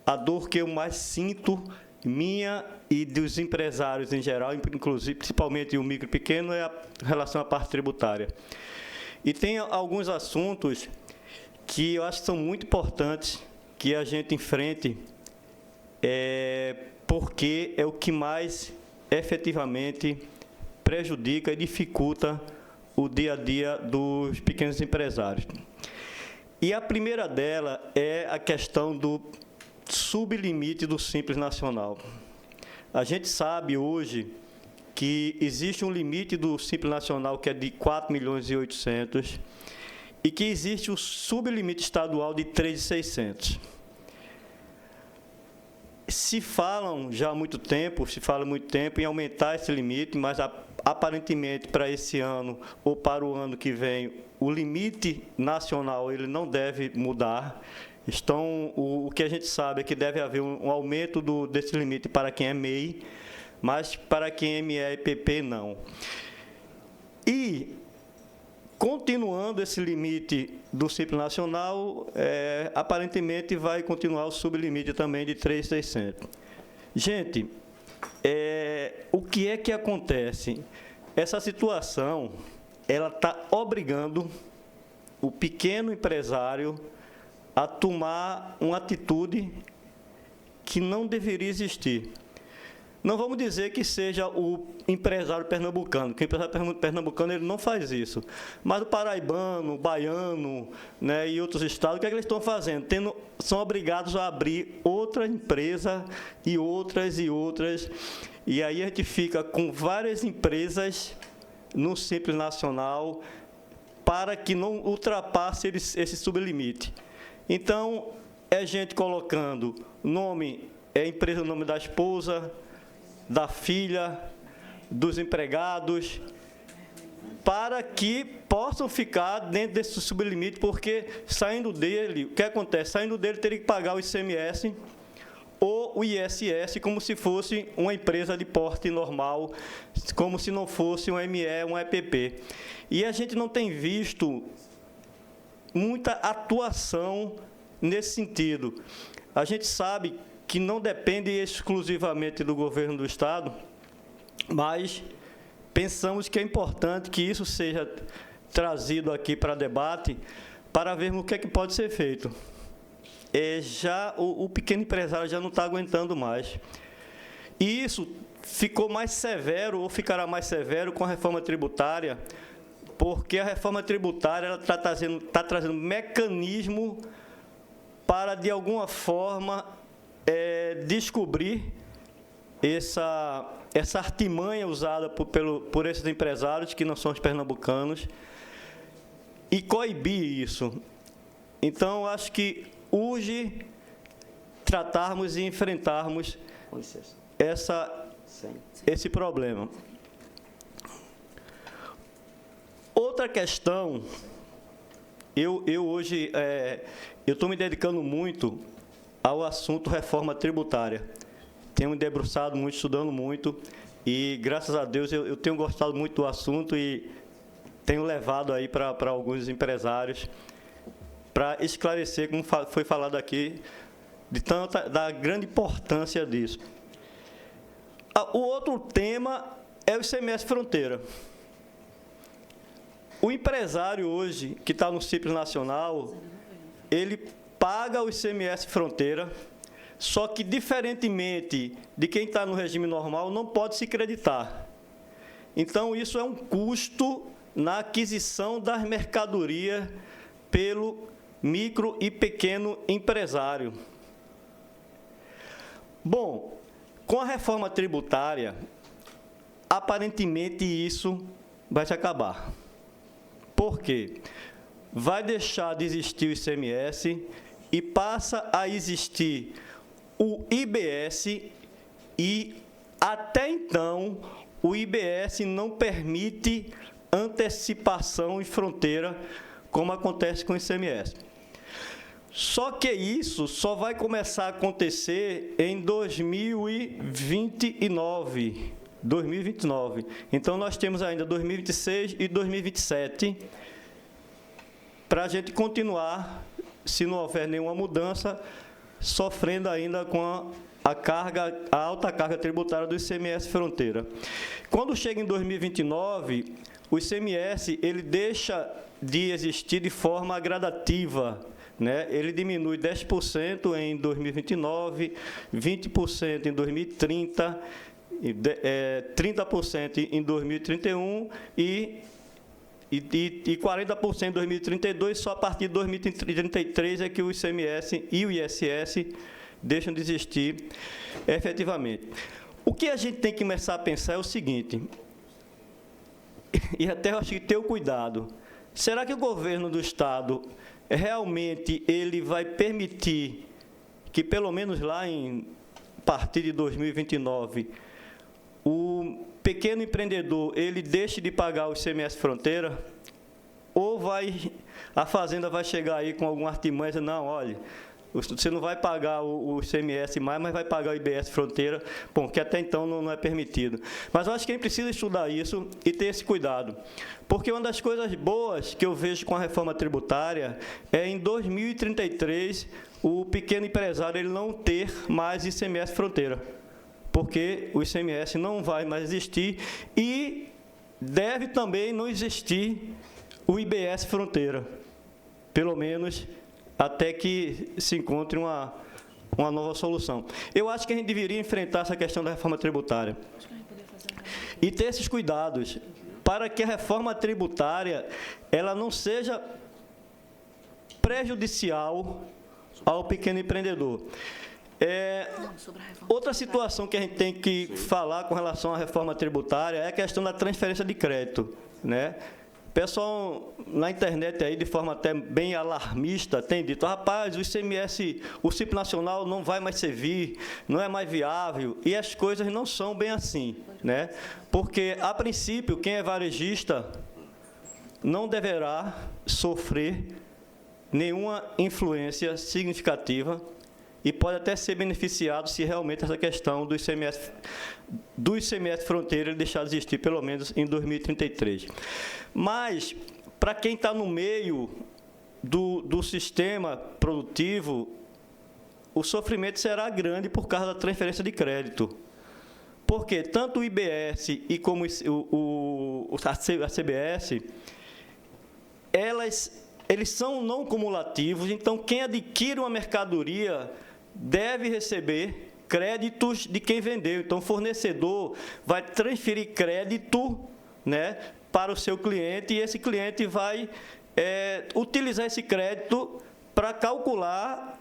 a dor que eu mais sinto, minha e dos empresários em geral, inclusive, principalmente o micro e pequeno, é a relação à parte tributária. E tem alguns assuntos que eu acho que são muito importantes que a gente enfrente, porque é o que mais efetivamente prejudica e dificulta o dia a dia dos pequenos empresários. E a primeira dela é a questão do sublimite do Simples Nacional. A gente sabe hoje que existe um limite do Simples Nacional que é de 4.800.000 e que existe o sublimite estadual de 3.600.000. Se fala há muito tempo em aumentar esse limite, mas aparentemente para esse ano ou para o ano que vem, o limite nacional ele não deve mudar. Então, o que a gente sabe é que deve haver um aumento desse limite para quem é MEI, mas para quem é ME e PP não. E, continuando esse limite do Simples Nacional, aparentemente vai continuar o sublimite também de 3.600. Gente, o que é que acontece? Essa situação, ela está obrigando o pequeno empresário a tomar uma atitude que não deveria existir. Não vamos dizer que seja o empresário pernambucano, porque o empresário pernambucano ele não faz isso. Mas o paraibano, o baiano, né, e outros estados, o que é que eles estão fazendo? São obrigados a abrir outra empresa e outras. E aí a gente fica com várias empresas no Simples Nacional para que não ultrapasse esse sublimite. Então, é gente colocando nome, empresa no nome da esposa, da filha, dos empregados, para que possam ficar dentro desse sublimite, porque saindo dele, o que acontece? Saindo dele, teria que pagar o ICMS ou o ISS, como se fosse uma empresa de porte normal, como se não fosse um ME, um EPP. E a gente não tem visto muita atuação nesse sentido. A gente sabe que não depende exclusivamente do governo do Estado, mas pensamos que é importante que isso seja trazido aqui para debate, para vermos o que é que pode ser feito. O pequeno empresário já não está aguentando mais. E isso ficou mais severo, ou ficará mais severo com a reforma tributária, porque a reforma tributária está trazendo mecanismo para, de alguma forma, descobrir essa artimanha usada por esses empresários, que não são os pernambucanos, e coibir isso. Então, acho que urge tratarmos e enfrentarmos esse problema. Outra questão, eu hoje estou me dedicando muito ao assunto reforma tributária. Tenho me debruçado muito, estudando muito, e, graças a Deus, eu tenho gostado muito do assunto e tenho levado aí para alguns empresários para esclarecer, como foi falado aqui, da grande importância disso. O outro tema é o ICMS Fronteira. O empresário hoje, que está no Simples Nacional, ele paga o ICMS Fronteira, só que, diferentemente de quem está no regime normal, não pode se creditar. Então, isso é um custo na aquisição das mercadorias pelo micro e pequeno empresário. Bom, com a reforma tributária, aparentemente isso vai se acabar. Por quê? Vai deixar de existir o ICMS e passa a existir o IBS, e, até então, o IBS não permite antecipação em fronteira, como acontece com o ICMS. Só que isso só vai começar a acontecer em 2029. Então, nós temos ainda 2026 e 2027 para a gente continuar, se não houver nenhuma mudança, sofrendo ainda com a alta carga tributária do ICMS Fronteira. Quando chega em 2029, o ICMS ele deixa de existir de forma gradativa, né? Ele diminui 10% em 2029, 20% em 2030, 30% em 2031 e 40% em 2032, só a partir de 2033 é que o ICMS e o ISS deixam de existir efetivamente. O que a gente tem que começar a pensar é o seguinte, e até eu acho que ter o cuidado, será que o governo do Estado realmente ele vai permitir que, pelo menos lá a partir de 2029, o pequeno empreendedor ele deixe de pagar o ICMS Fronteira, ou a Fazenda vai chegar aí com alguma artimanha e dizer, não, olha, você não vai pagar o ICMS mais, mas vai pagar o IBS Fronteira, bom, que até então não é permitido. Mas eu acho que a gente precisa estudar isso e ter esse cuidado, porque uma das coisas boas que eu vejo com a reforma tributária é, em 2033, o pequeno empresário ele não ter mais ICMS Fronteira, porque o ICMS não vai mais existir e deve também não existir o IBS Fronteira, pelo menos até que se encontre uma nova solução. Eu acho que a gente deveria enfrentar essa questão da reforma tributária e ter esses cuidados para que a reforma tributária ela não seja prejudicial ao pequeno empreendedor. Outra situação que a gente tem que falar com relação à reforma tributária é a questão da transferência de crédito, né? O pessoal na internet aí, de forma até bem alarmista, tem dito, rapaz, o ICMS, o Simples Nacional não vai mais servir, não é mais viável, e as coisas não são bem assim, né? Porque, a princípio, quem é varejista não deverá sofrer nenhuma influência significativa e pode até ser beneficiado se realmente essa questão do ICMS Fronteira deixar de existir, pelo menos em 2033. Mas, para quem está no meio do sistema produtivo, o sofrimento será grande por causa da transferência de crédito. Porque tanto o IBS e como a CBS, eles são não cumulativos, então quem adquire uma mercadoria deve receber créditos de quem vendeu. Então, o fornecedor vai transferir crédito, né, para o seu cliente, e esse cliente vai utilizar esse crédito para calcular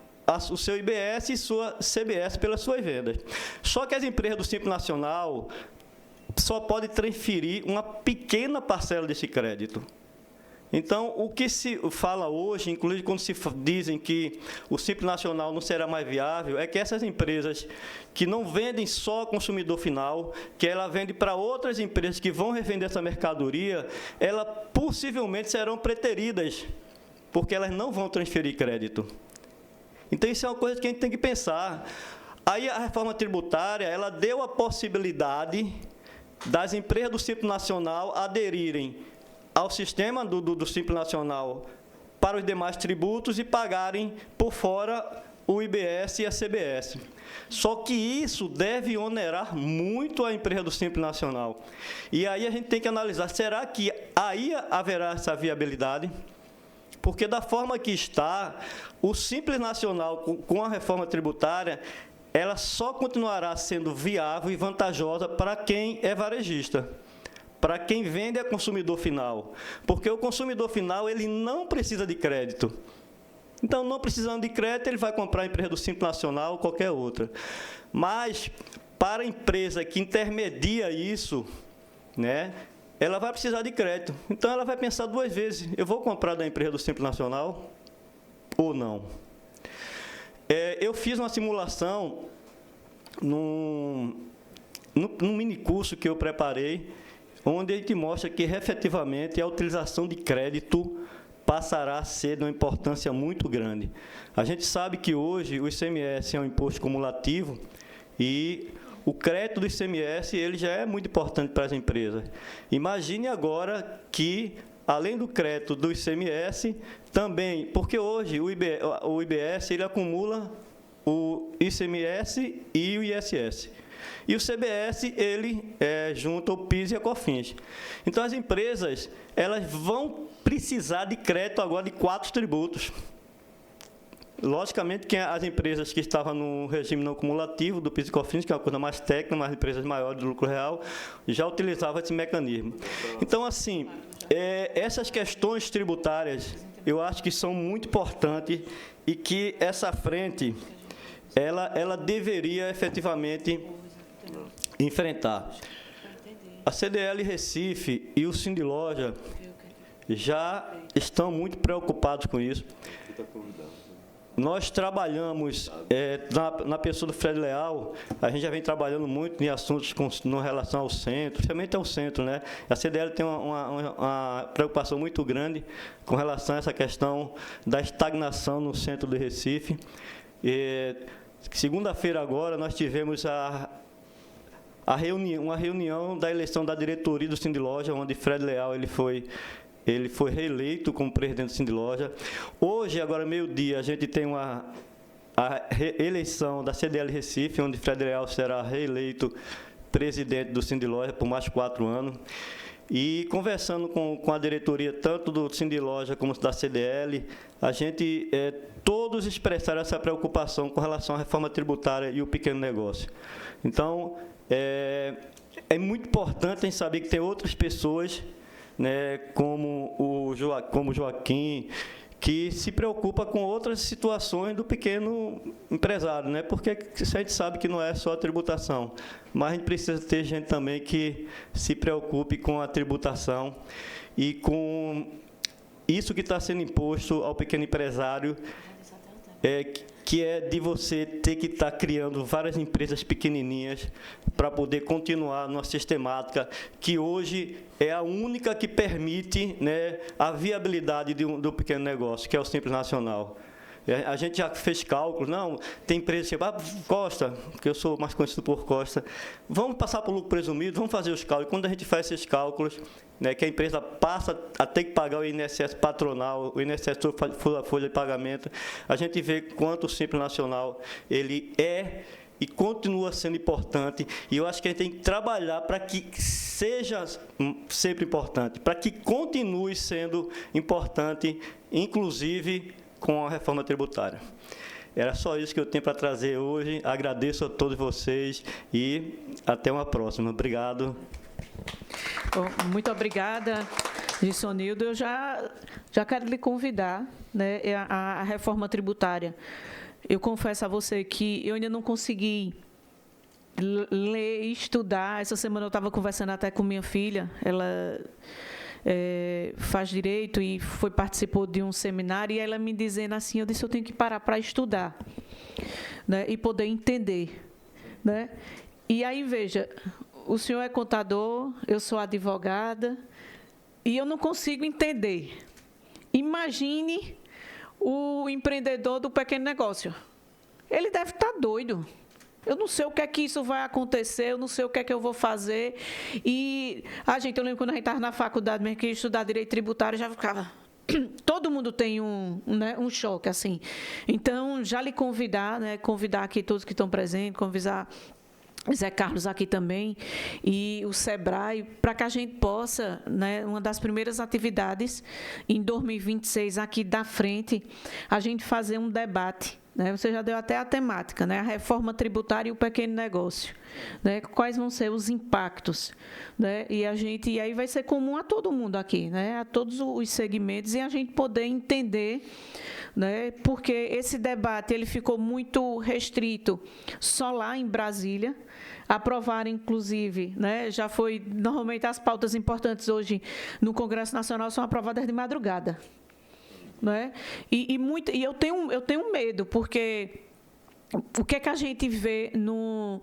o seu IBS e sua CBS pelas suas vendas. Só que as empresas do Simples Nacional só podem transferir uma pequena parcela desse crédito. Então, o que se fala hoje, inclusive quando se dizem que o Simples Nacional não será mais viável, é que essas empresas que não vendem só ao consumidor final, que ela vende para outras empresas que vão revender essa mercadoria, elas possivelmente serão preteridas, porque elas não vão transferir crédito. Então, isso é uma coisa que a gente tem que pensar. Aí, a reforma tributária, ela deu a possibilidade das empresas do Simples Nacional aderirem ao sistema do Simples Nacional para os demais tributos e pagarem por fora o IBS e a CBS. Só que isso deve onerar muito a empresa do Simples Nacional. E aí a gente tem que analisar, será que aí haverá essa viabilidade? Porque da forma que está, o Simples Nacional, com a reforma tributária, ela só continuará sendo viável e vantajosa para quem é varejista, para quem vende a consumidor final, porque o consumidor final ele não precisa de crédito. Então, não precisando de crédito, ele vai comprar a empresa do Simples Nacional ou qualquer outra. Mas, para a empresa que intermedia isso, né, ela vai precisar de crédito. Então, ela vai pensar duas vezes, eu vou comprar da empresa do Simples Nacional ou não? Eu fiz uma simulação num mini curso que eu preparei, onde a gente mostra que, efetivamente, a utilização de crédito passará a ser de uma importância muito grande. A gente sabe que, hoje, o ICMS é um imposto cumulativo e o crédito do ICMS ele já é muito importante para as empresas. Imagine agora que, além do crédito do ICMS, também, porque hoje o IBS ele acumula o ICMS e o ISS. E o CBS, ele junta o PIS e a COFINS. Então, as empresas elas vão precisar de crédito agora de 4 tributos. Logicamente, que as empresas que estavam no regime não cumulativo do PIS e COFINS, que é uma coisa mais técnica, mas empresas maiores de lucro real, já utilizavam esse mecanismo. Então, assim, essas questões tributárias, eu acho que são muito importantes e que essa frente, ela deveria efetivamente enfrentar. A CDL Recife e o Sindiloja já estão muito preocupados com isso. Nós trabalhamos, na pessoa do Fred Leal, a gente já vem trabalhando muito em assuntos com relação ao centro, principalmente ao centro, né? A CDL tem uma preocupação muito grande com relação a essa questão da estagnação no centro do Recife. Segunda-feira agora, nós tivemos uma reunião da eleição da diretoria do Sindiloja, onde Fred Leal ele foi reeleito como presidente do Sindiloja. Hoje, agora meio-dia, a gente tem a eleição da CDL Recife, onde Fred Leal será reeleito presidente do Sindiloja por mais 4 anos. E conversando com a diretoria, tanto do Sindiloja como da CDL, a gente todos expressaram essa preocupação com relação à reforma tributária e o pequeno negócio. Então, é muito importante a gente saber que tem outras pessoas, né, como o Joaquim, que se preocupa com outras situações do pequeno empresário, né? Porque a gente sabe que não é só a tributação, mas a gente precisa ter gente também que se preocupe com a tributação e com isso que está sendo imposto ao pequeno empresário, que é de você ter que estar criando várias empresas pequenininhas para poder continuar numa sistemática que hoje é a única que permite, né, a viabilidade do pequeno negócio, que é o Simples Nacional. A gente já fez cálculos, não, tem empresas que Costa, que eu sou mais conhecido por Costa, vamos passar por lucro presumido, vamos fazer os cálculos. Quando a gente faz esses cálculos, né, que a empresa passa a ter que pagar o INSS patronal, o INSS a folha de pagamento, a gente vê quanto o Simples Nacional ele é e continua sendo importante, e eu acho que a gente tem que trabalhar para que seja sempre importante, para que continue sendo importante, inclusive com a reforma tributária. Era só isso que eu tenho para trazer hoje. Agradeço a todos vocês e até uma próxima. Obrigado. Bom, muito obrigada, Gissonildo. Eu já quero lhe convidar, né, a reforma tributária. Eu confesso a você que eu ainda não consegui ler e estudar. Essa semana eu estava conversando até com minha filha. Ela faz direito e participou de um seminário, e ela me dizendo assim, eu disse, eu tenho que parar para estudar, né, e poder entender, né? E aí, veja, o senhor é contador, eu sou advogada, e eu não consigo entender. Imagine o empreendedor do pequeno negócio. Ele deve estar doido. Eu não sei o que é que isso vai acontecer, eu não sei o que é que eu vou fazer. E, gente, eu lembro quando a gente estava na faculdade, mesmo que ia estudar direito tributário, já ficava... Todo mundo tem um choque, assim. Então, já lhe convidar, né, convidar aqui todos que estão presentes, convidar Zé Carlos aqui também, e o SEBRAE, para que a gente possa, né, uma das primeiras atividades, em 2026, aqui da frente, a gente fazer um debate, né? Você já deu até a temática, né? A reforma tributária e o pequeno negócio, né? Quais vão ser os impactos, né? E aí vai ser comum a todo mundo aqui, né? A todos os segmentos, e a gente poder entender, né? Porque esse debate ele ficou muito restrito só lá em Brasília. Aprovar, inclusive, né? Já foi, normalmente as pautas importantes hoje no Congresso Nacional são aprovadas de madrugada. Né? E eu tenho medo, porque o que é que a gente vê no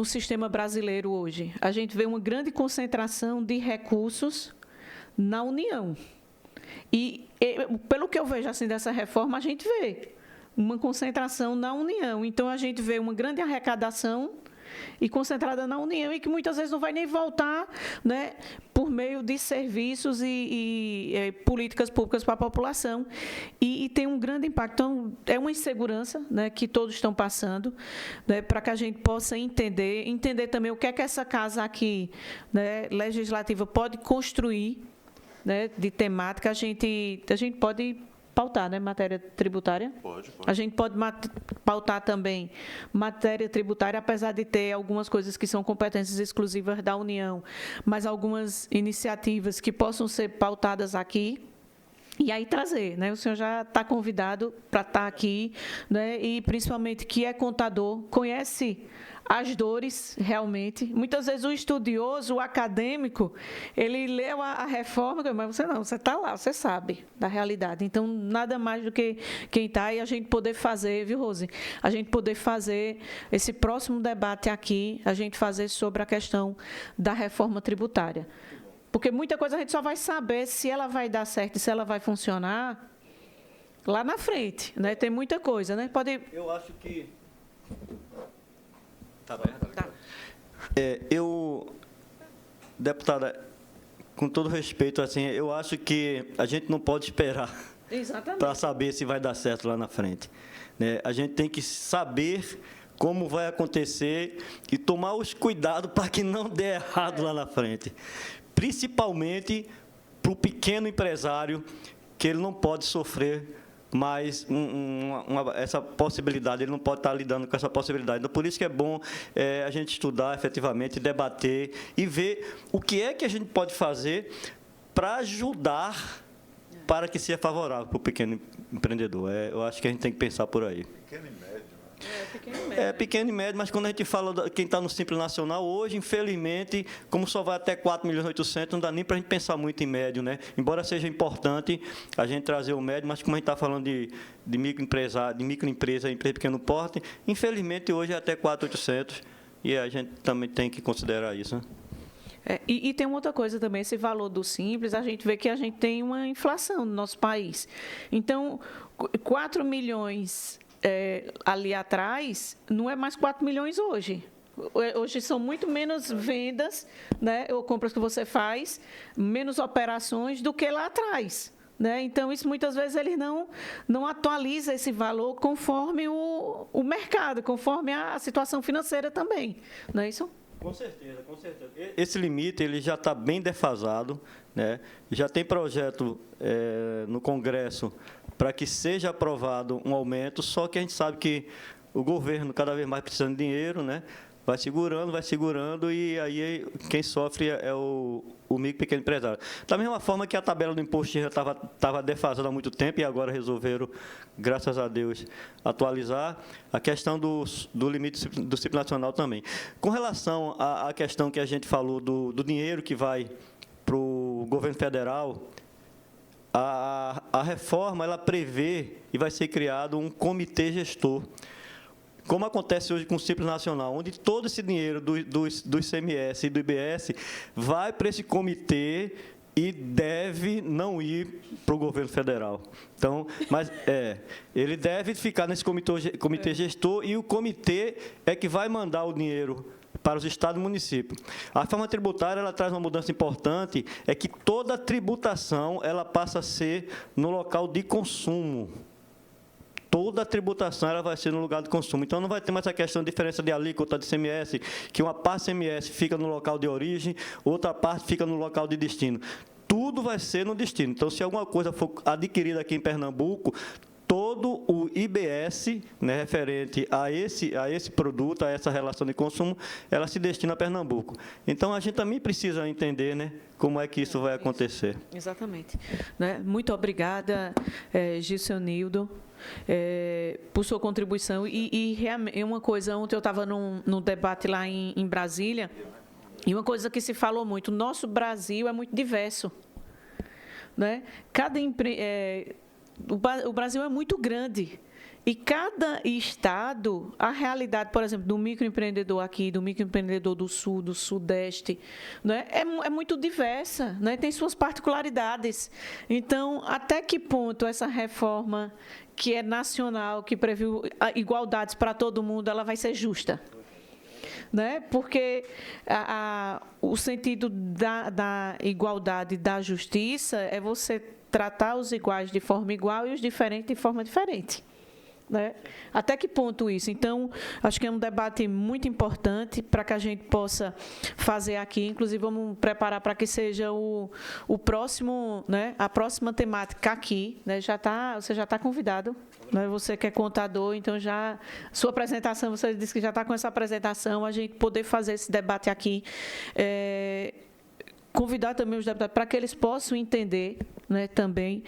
sistema brasileiro hoje? A gente vê uma grande concentração de recursos na União. E pelo que eu vejo assim dessa reforma, a gente vê uma concentração na União. Então, a gente vê uma grande arrecadação e concentrada na União, e que muitas vezes não vai nem voltar, né, por meio de serviços e políticas públicas para a população, e tem um grande impacto. Então, é uma insegurança, né, que todos estão passando, né, para que a gente possa entender também o que é que essa casa aqui, né, legislativa pode construir, né, de temática. A gente pode pautar, né, matéria tributária? Pode. A gente pode pautar também matéria tributária, apesar de ter algumas coisas que são competências exclusivas da União, mas algumas iniciativas que possam ser pautadas aqui, e aí trazer, né? O senhor já está convidado para estar aqui, né? E principalmente que é contador, conhece as dores realmente. Muitas vezes o estudioso, o acadêmico, ele leu a reforma, mas você está lá, você sabe da realidade. Então, nada mais do que quem está, e a gente poder fazer, viu, Rose? A gente poder fazer esse próximo debate aqui, a gente fazer sobre a questão da reforma tributária. Porque muita coisa a gente só vai saber se ela vai dar certo, se ela vai funcionar lá na frente, né? Tem muita coisa, né? Eu acho que... Tá. Deputada, com todo respeito, assim, eu acho que a gente não pode esperar para saber se vai dar certo lá na frente, né? A gente tem que saber como vai acontecer e tomar os cuidados para que não dê errado lá na frente. Principalmente para o pequeno empresário, que ele não pode sofrer mais essa possibilidade, ele não pode estar lidando com essa possibilidade. Então, por isso que é bom a gente estudar efetivamente, debater e ver o que é que a gente pode fazer para ajudar para que seja favorável para o pequeno empreendedor. Eu acho que a gente tem que pensar por aí. Pequeno e médio. Pequeno e médio, mas quando a gente fala de quem está no Simples Nacional, hoje, infelizmente, como só vai até 4.800.000, não dá nem para a gente pensar muito em médio, né? Embora seja importante a gente trazer o médio, mas como a gente está falando de microempresa, empresa de pequeno porte, infelizmente, hoje é até 4.800, e a gente também tem que considerar isso, né? E tem uma outra coisa também, esse valor do Simples, a gente vê que a gente tem uma inflação no nosso país. Então, 4 milhões... ali atrás, não é mais 4 milhões hoje. Hoje são muito menos vendas, né, ou compras que você faz, menos operações do que lá atrás. Né? Então, isso muitas vezes ele não atualiza esse valor conforme o mercado, conforme a situação financeira também. Não é isso? Com certeza, com certeza. Esse limite ele já está bem defasado, né? Já tem projeto no Congresso para que seja aprovado um aumento, só que a gente sabe que o governo, cada vez mais precisando de dinheiro, né? Vai segurando, e aí quem sofre é o micro e pequeno empresário. Da mesma forma que a tabela do imposto já estava defasada há muito tempo, e agora resolveram, graças a Deus, atualizar a questão do limite do Simples Nacional também. Com relação à questão que a gente falou do dinheiro que vai para o do governo federal, a reforma ela prevê e vai ser criado um comitê gestor, como acontece hoje com o Simples Nacional, onde todo esse dinheiro do ICMS e do IBS vai para esse comitê e deve não ir para o governo federal. Então, mas ele deve ficar nesse comitê gestor, e o comitê é que vai mandar o dinheiro para os estados e municípios. A reforma tributária ela traz uma mudança importante, é que toda a tributação ela passa a ser no local de consumo. Toda a tributação ela vai ser no lugar de consumo. Então, não vai ter mais essa questão de diferença de alíquota de ICMS, que uma parte do ICMS fica no local de origem, outra parte fica no local de destino. Tudo vai ser no destino. Então, se alguma coisa for adquirida aqui em Pernambuco, todo o IBS, né, referente a esse produto, a essa relação de consumo, ela se destina a Pernambuco. Então, a gente também precisa entender, né, como é que isso vai acontecer. Exatamente. Né? Muito obrigada, Gilsonildo, por sua contribuição. E uma coisa, ontem eu estava num debate lá em Brasília, e uma coisa que se falou muito, o nosso Brasil é muito diverso. Né? O Brasil é muito grande. E cada estado, a realidade, por exemplo, do microempreendedor aqui, do microempreendedor do Sul, do Sudeste, né, é muito diversa, né, tem suas particularidades. Então, até que ponto essa reforma, que é nacional, que previu igualdades para todo mundo, ela vai ser justa? Né? Porque o sentido da igualdade, da justiça, é você tratar os iguais de forma igual e os diferentes de forma diferente. Né? Até que ponto isso? Então, acho que é um debate muito importante para que a gente possa fazer aqui. Inclusive, vamos preparar para que seja o próximo, né, a próxima temática aqui. Né? Você já está convidado. Né? Você que é contador, então sua apresentação, você disse que já está com essa apresentação, a gente poder fazer esse debate aqui. Convidar também os deputados para que eles possam entender, né, também,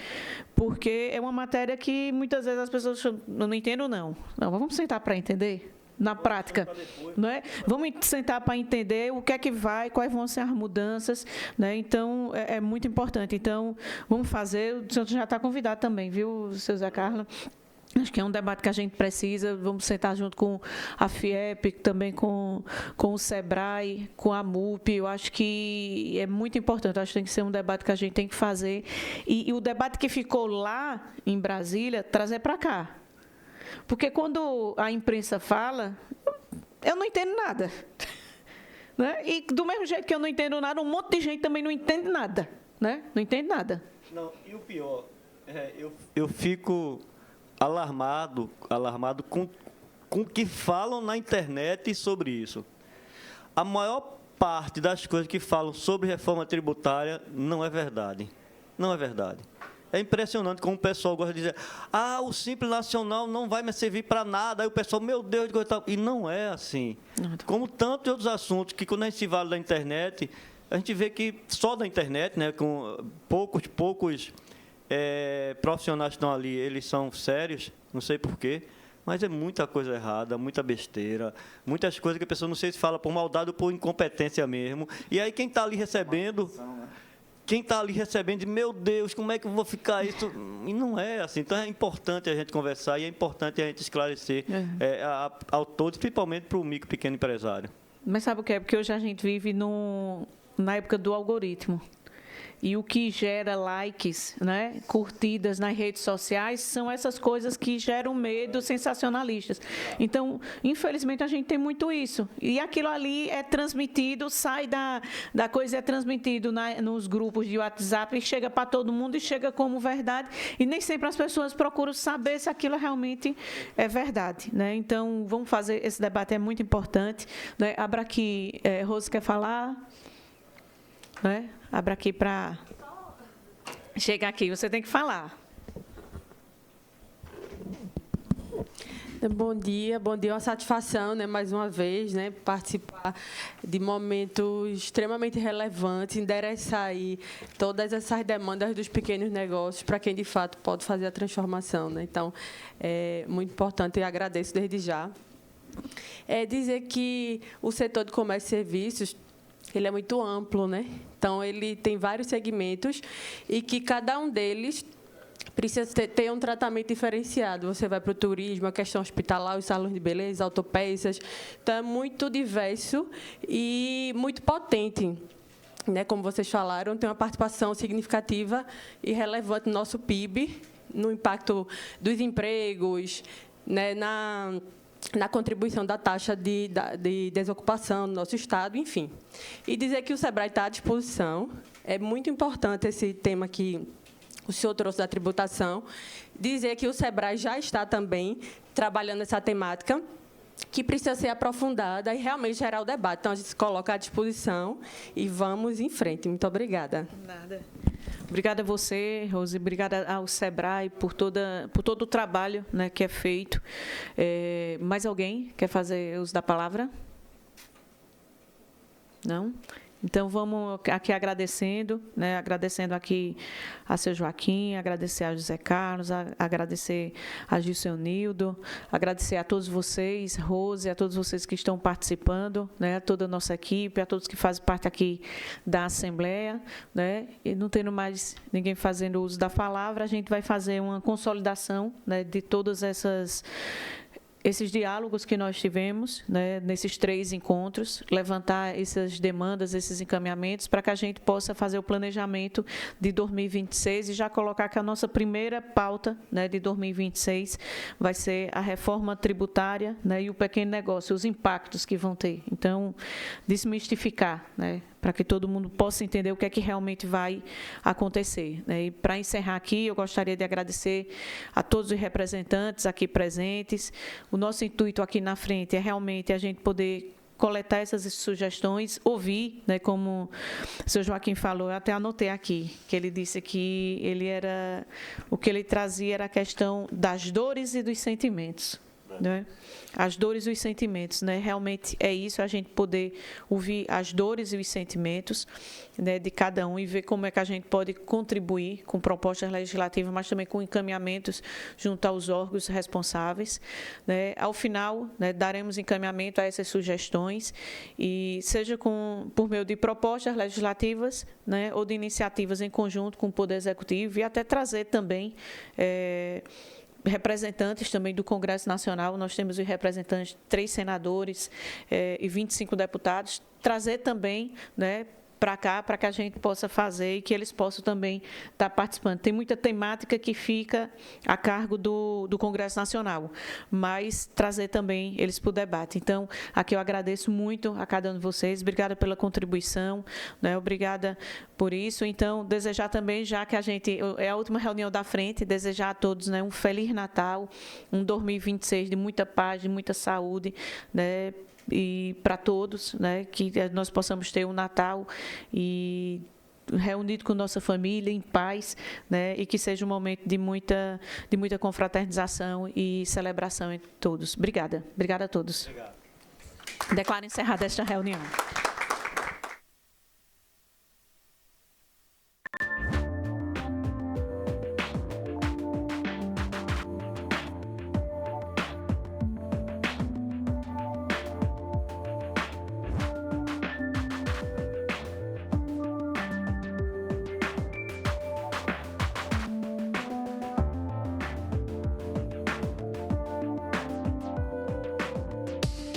porque é uma matéria que muitas vezes as pessoas não entendem, não, vamos sentar para entender, na prática, não é? Vamos sentar para entender o que é que vai, quais vão ser as mudanças, né? Então, é muito importante. Então, vamos fazer, o senhor já está convidado também, viu, seu Zé Carlos? Acho que é um debate que a gente precisa, vamos sentar junto com a FIEP, também com o SEBRAE, com a MUP, eu acho que é muito importante, acho que tem que ser um debate que a gente tem que fazer, e o debate que ficou lá em Brasília, trazer para cá. Porque quando a imprensa fala, eu não entendo nada. Né? E do mesmo jeito que eu não entendo nada, um monte de gente também não entende nada. Né? Não entende nada. Não, e o pior, eu fico alarmado com o que falam na internet sobre isso. A maior parte das coisas que falam sobre reforma tributária não é verdade. Não é verdade. É impressionante como o pessoal gosta de dizer, o Simples Nacional não vai me servir para nada. Aí o pessoal, meu Deus, e não é assim. Como tantos outros assuntos que, quando a gente se vale da internet, a gente vê que só da internet, né, com poucos profissionais que estão ali, eles são sérios, não sei porquê, mas é muita coisa errada, muita besteira, muitas coisas que a pessoa não sei se fala por maldade ou por incompetência mesmo. E aí quem está ali recebendo, meu Deus, como é que eu vou ficar isso? E não é assim. Então é importante a gente conversar e é importante a gente esclarecer ao todo, principalmente para o micro e pequeno empresário. Mas sabe o que é? Porque hoje a gente vive na época do algoritmo. E o que gera likes, né, curtidas nas redes sociais, são essas coisas que geram medo sensacionalistas. Então, infelizmente, a gente tem muito isso. E aquilo ali é transmitido, sai da coisa, é transmitido nos grupos de WhatsApp, e chega para todo mundo e chega como verdade. E nem sempre as pessoas procuram saber se aquilo realmente é verdade. Né? Então, vamos fazer esse debate, é muito importante. Né? Abra aqui, Rose quer falar? Né? Abra aqui para chegar aqui, você tem que falar. Bom dia, uma satisfação, né, mais uma vez, né, participar de momentos extremamente relevantes, endereçar aí todas essas demandas dos pequenos negócios para quem, de fato, pode fazer a transformação. Né? Então, é muito importante e agradeço desde já. Dizer que o setor de comércio e serviços ele é muito amplo, né? Então, ele tem vários segmentos e que cada um deles precisa ter um tratamento diferenciado. Você vai para o turismo, a questão hospitalar, os salões de beleza, autopeças. Então, é muito diverso e muito potente. Né? Como vocês falaram, tem uma participação significativa e relevante no nosso PIB, no impacto dos empregos, né? na contribuição da taxa de desocupação no nosso Estado, enfim. E dizer que o SEBRAE está à disposição. É muito importante esse tema que o senhor trouxe da tributação. Dizer que o SEBRAE já está também trabalhando essa temática, que precisa ser aprofundada e realmente gerar o debate. Então, a gente se coloca à disposição e vamos em frente. Muito obrigada. Nada. Obrigada a você, Rose. Obrigada ao SEBRAE por todo o trabalho, né, que é feito. Mais alguém quer fazer uso da palavra? Não? Então, vamos aqui agradecendo, né, agradecendo aqui a seu Joaquim, agradecer a José Carlos, agradecer a Gilceonildo, agradecer a todos vocês, Rose, a todos vocês que estão participando, né, a toda a nossa equipe, a todos que fazem parte aqui da Assembleia, né, e não tendo mais ninguém fazendo uso da palavra, a gente vai fazer uma consolidação, né, de todas esses diálogos que nós tivemos, né, nesses 3 encontros, levantar essas demandas, esses encaminhamentos, para que a gente possa fazer o planejamento de 2026 e já colocar que a nossa primeira pauta, né, de 2026 vai ser a reforma tributária, né, e o pequeno negócio, os impactos que vão ter. Então, desmistificar, né, para que todo mundo possa entender o que é que realmente vai acontecer, né? E, para encerrar aqui, eu gostaria de agradecer a todos os representantes aqui presentes. O nosso intuito aqui na frente é realmente a gente poder coletar essas sugestões, ouvir, né, como o senhor Joaquim falou, eu até anotei aqui, que ele disse que o que ele trazia era a questão das dores e dos sentimentos. Né? As dores e os sentimentos, né? Realmente é isso, a gente poder ouvir as dores e os sentimentos, né, de cada um e ver como é que a gente pode contribuir com propostas legislativas, mas também com encaminhamentos junto aos órgãos responsáveis, né? Ao final, né, daremos encaminhamento a essas sugestões e seja por meio de propostas legislativas, né, ou de iniciativas em conjunto com o Poder Executivo e até trazer também representantes também do Congresso Nacional. Nós temos os representantes, 3 senadores e 25 deputados, trazer também, né, para cá, para que a gente possa fazer e que eles possam também estar participando. Tem muita temática que fica a cargo do Congresso Nacional, mas trazer também eles para o debate. Então, aqui eu agradeço muito a cada um de vocês, obrigada pela contribuição, né, obrigada por isso. Então, desejar também, já que é a última reunião da frente, desejar a todos, né, um Feliz Natal, um 2026 de muita paz, de muita saúde, né, e para todos, né, que nós possamos ter um Natal e reunido com nossa família em paz, né, e que seja um momento de muita confraternização e celebração entre todos. Obrigada a todos. Obrigado. Declaro encerrada esta reunião.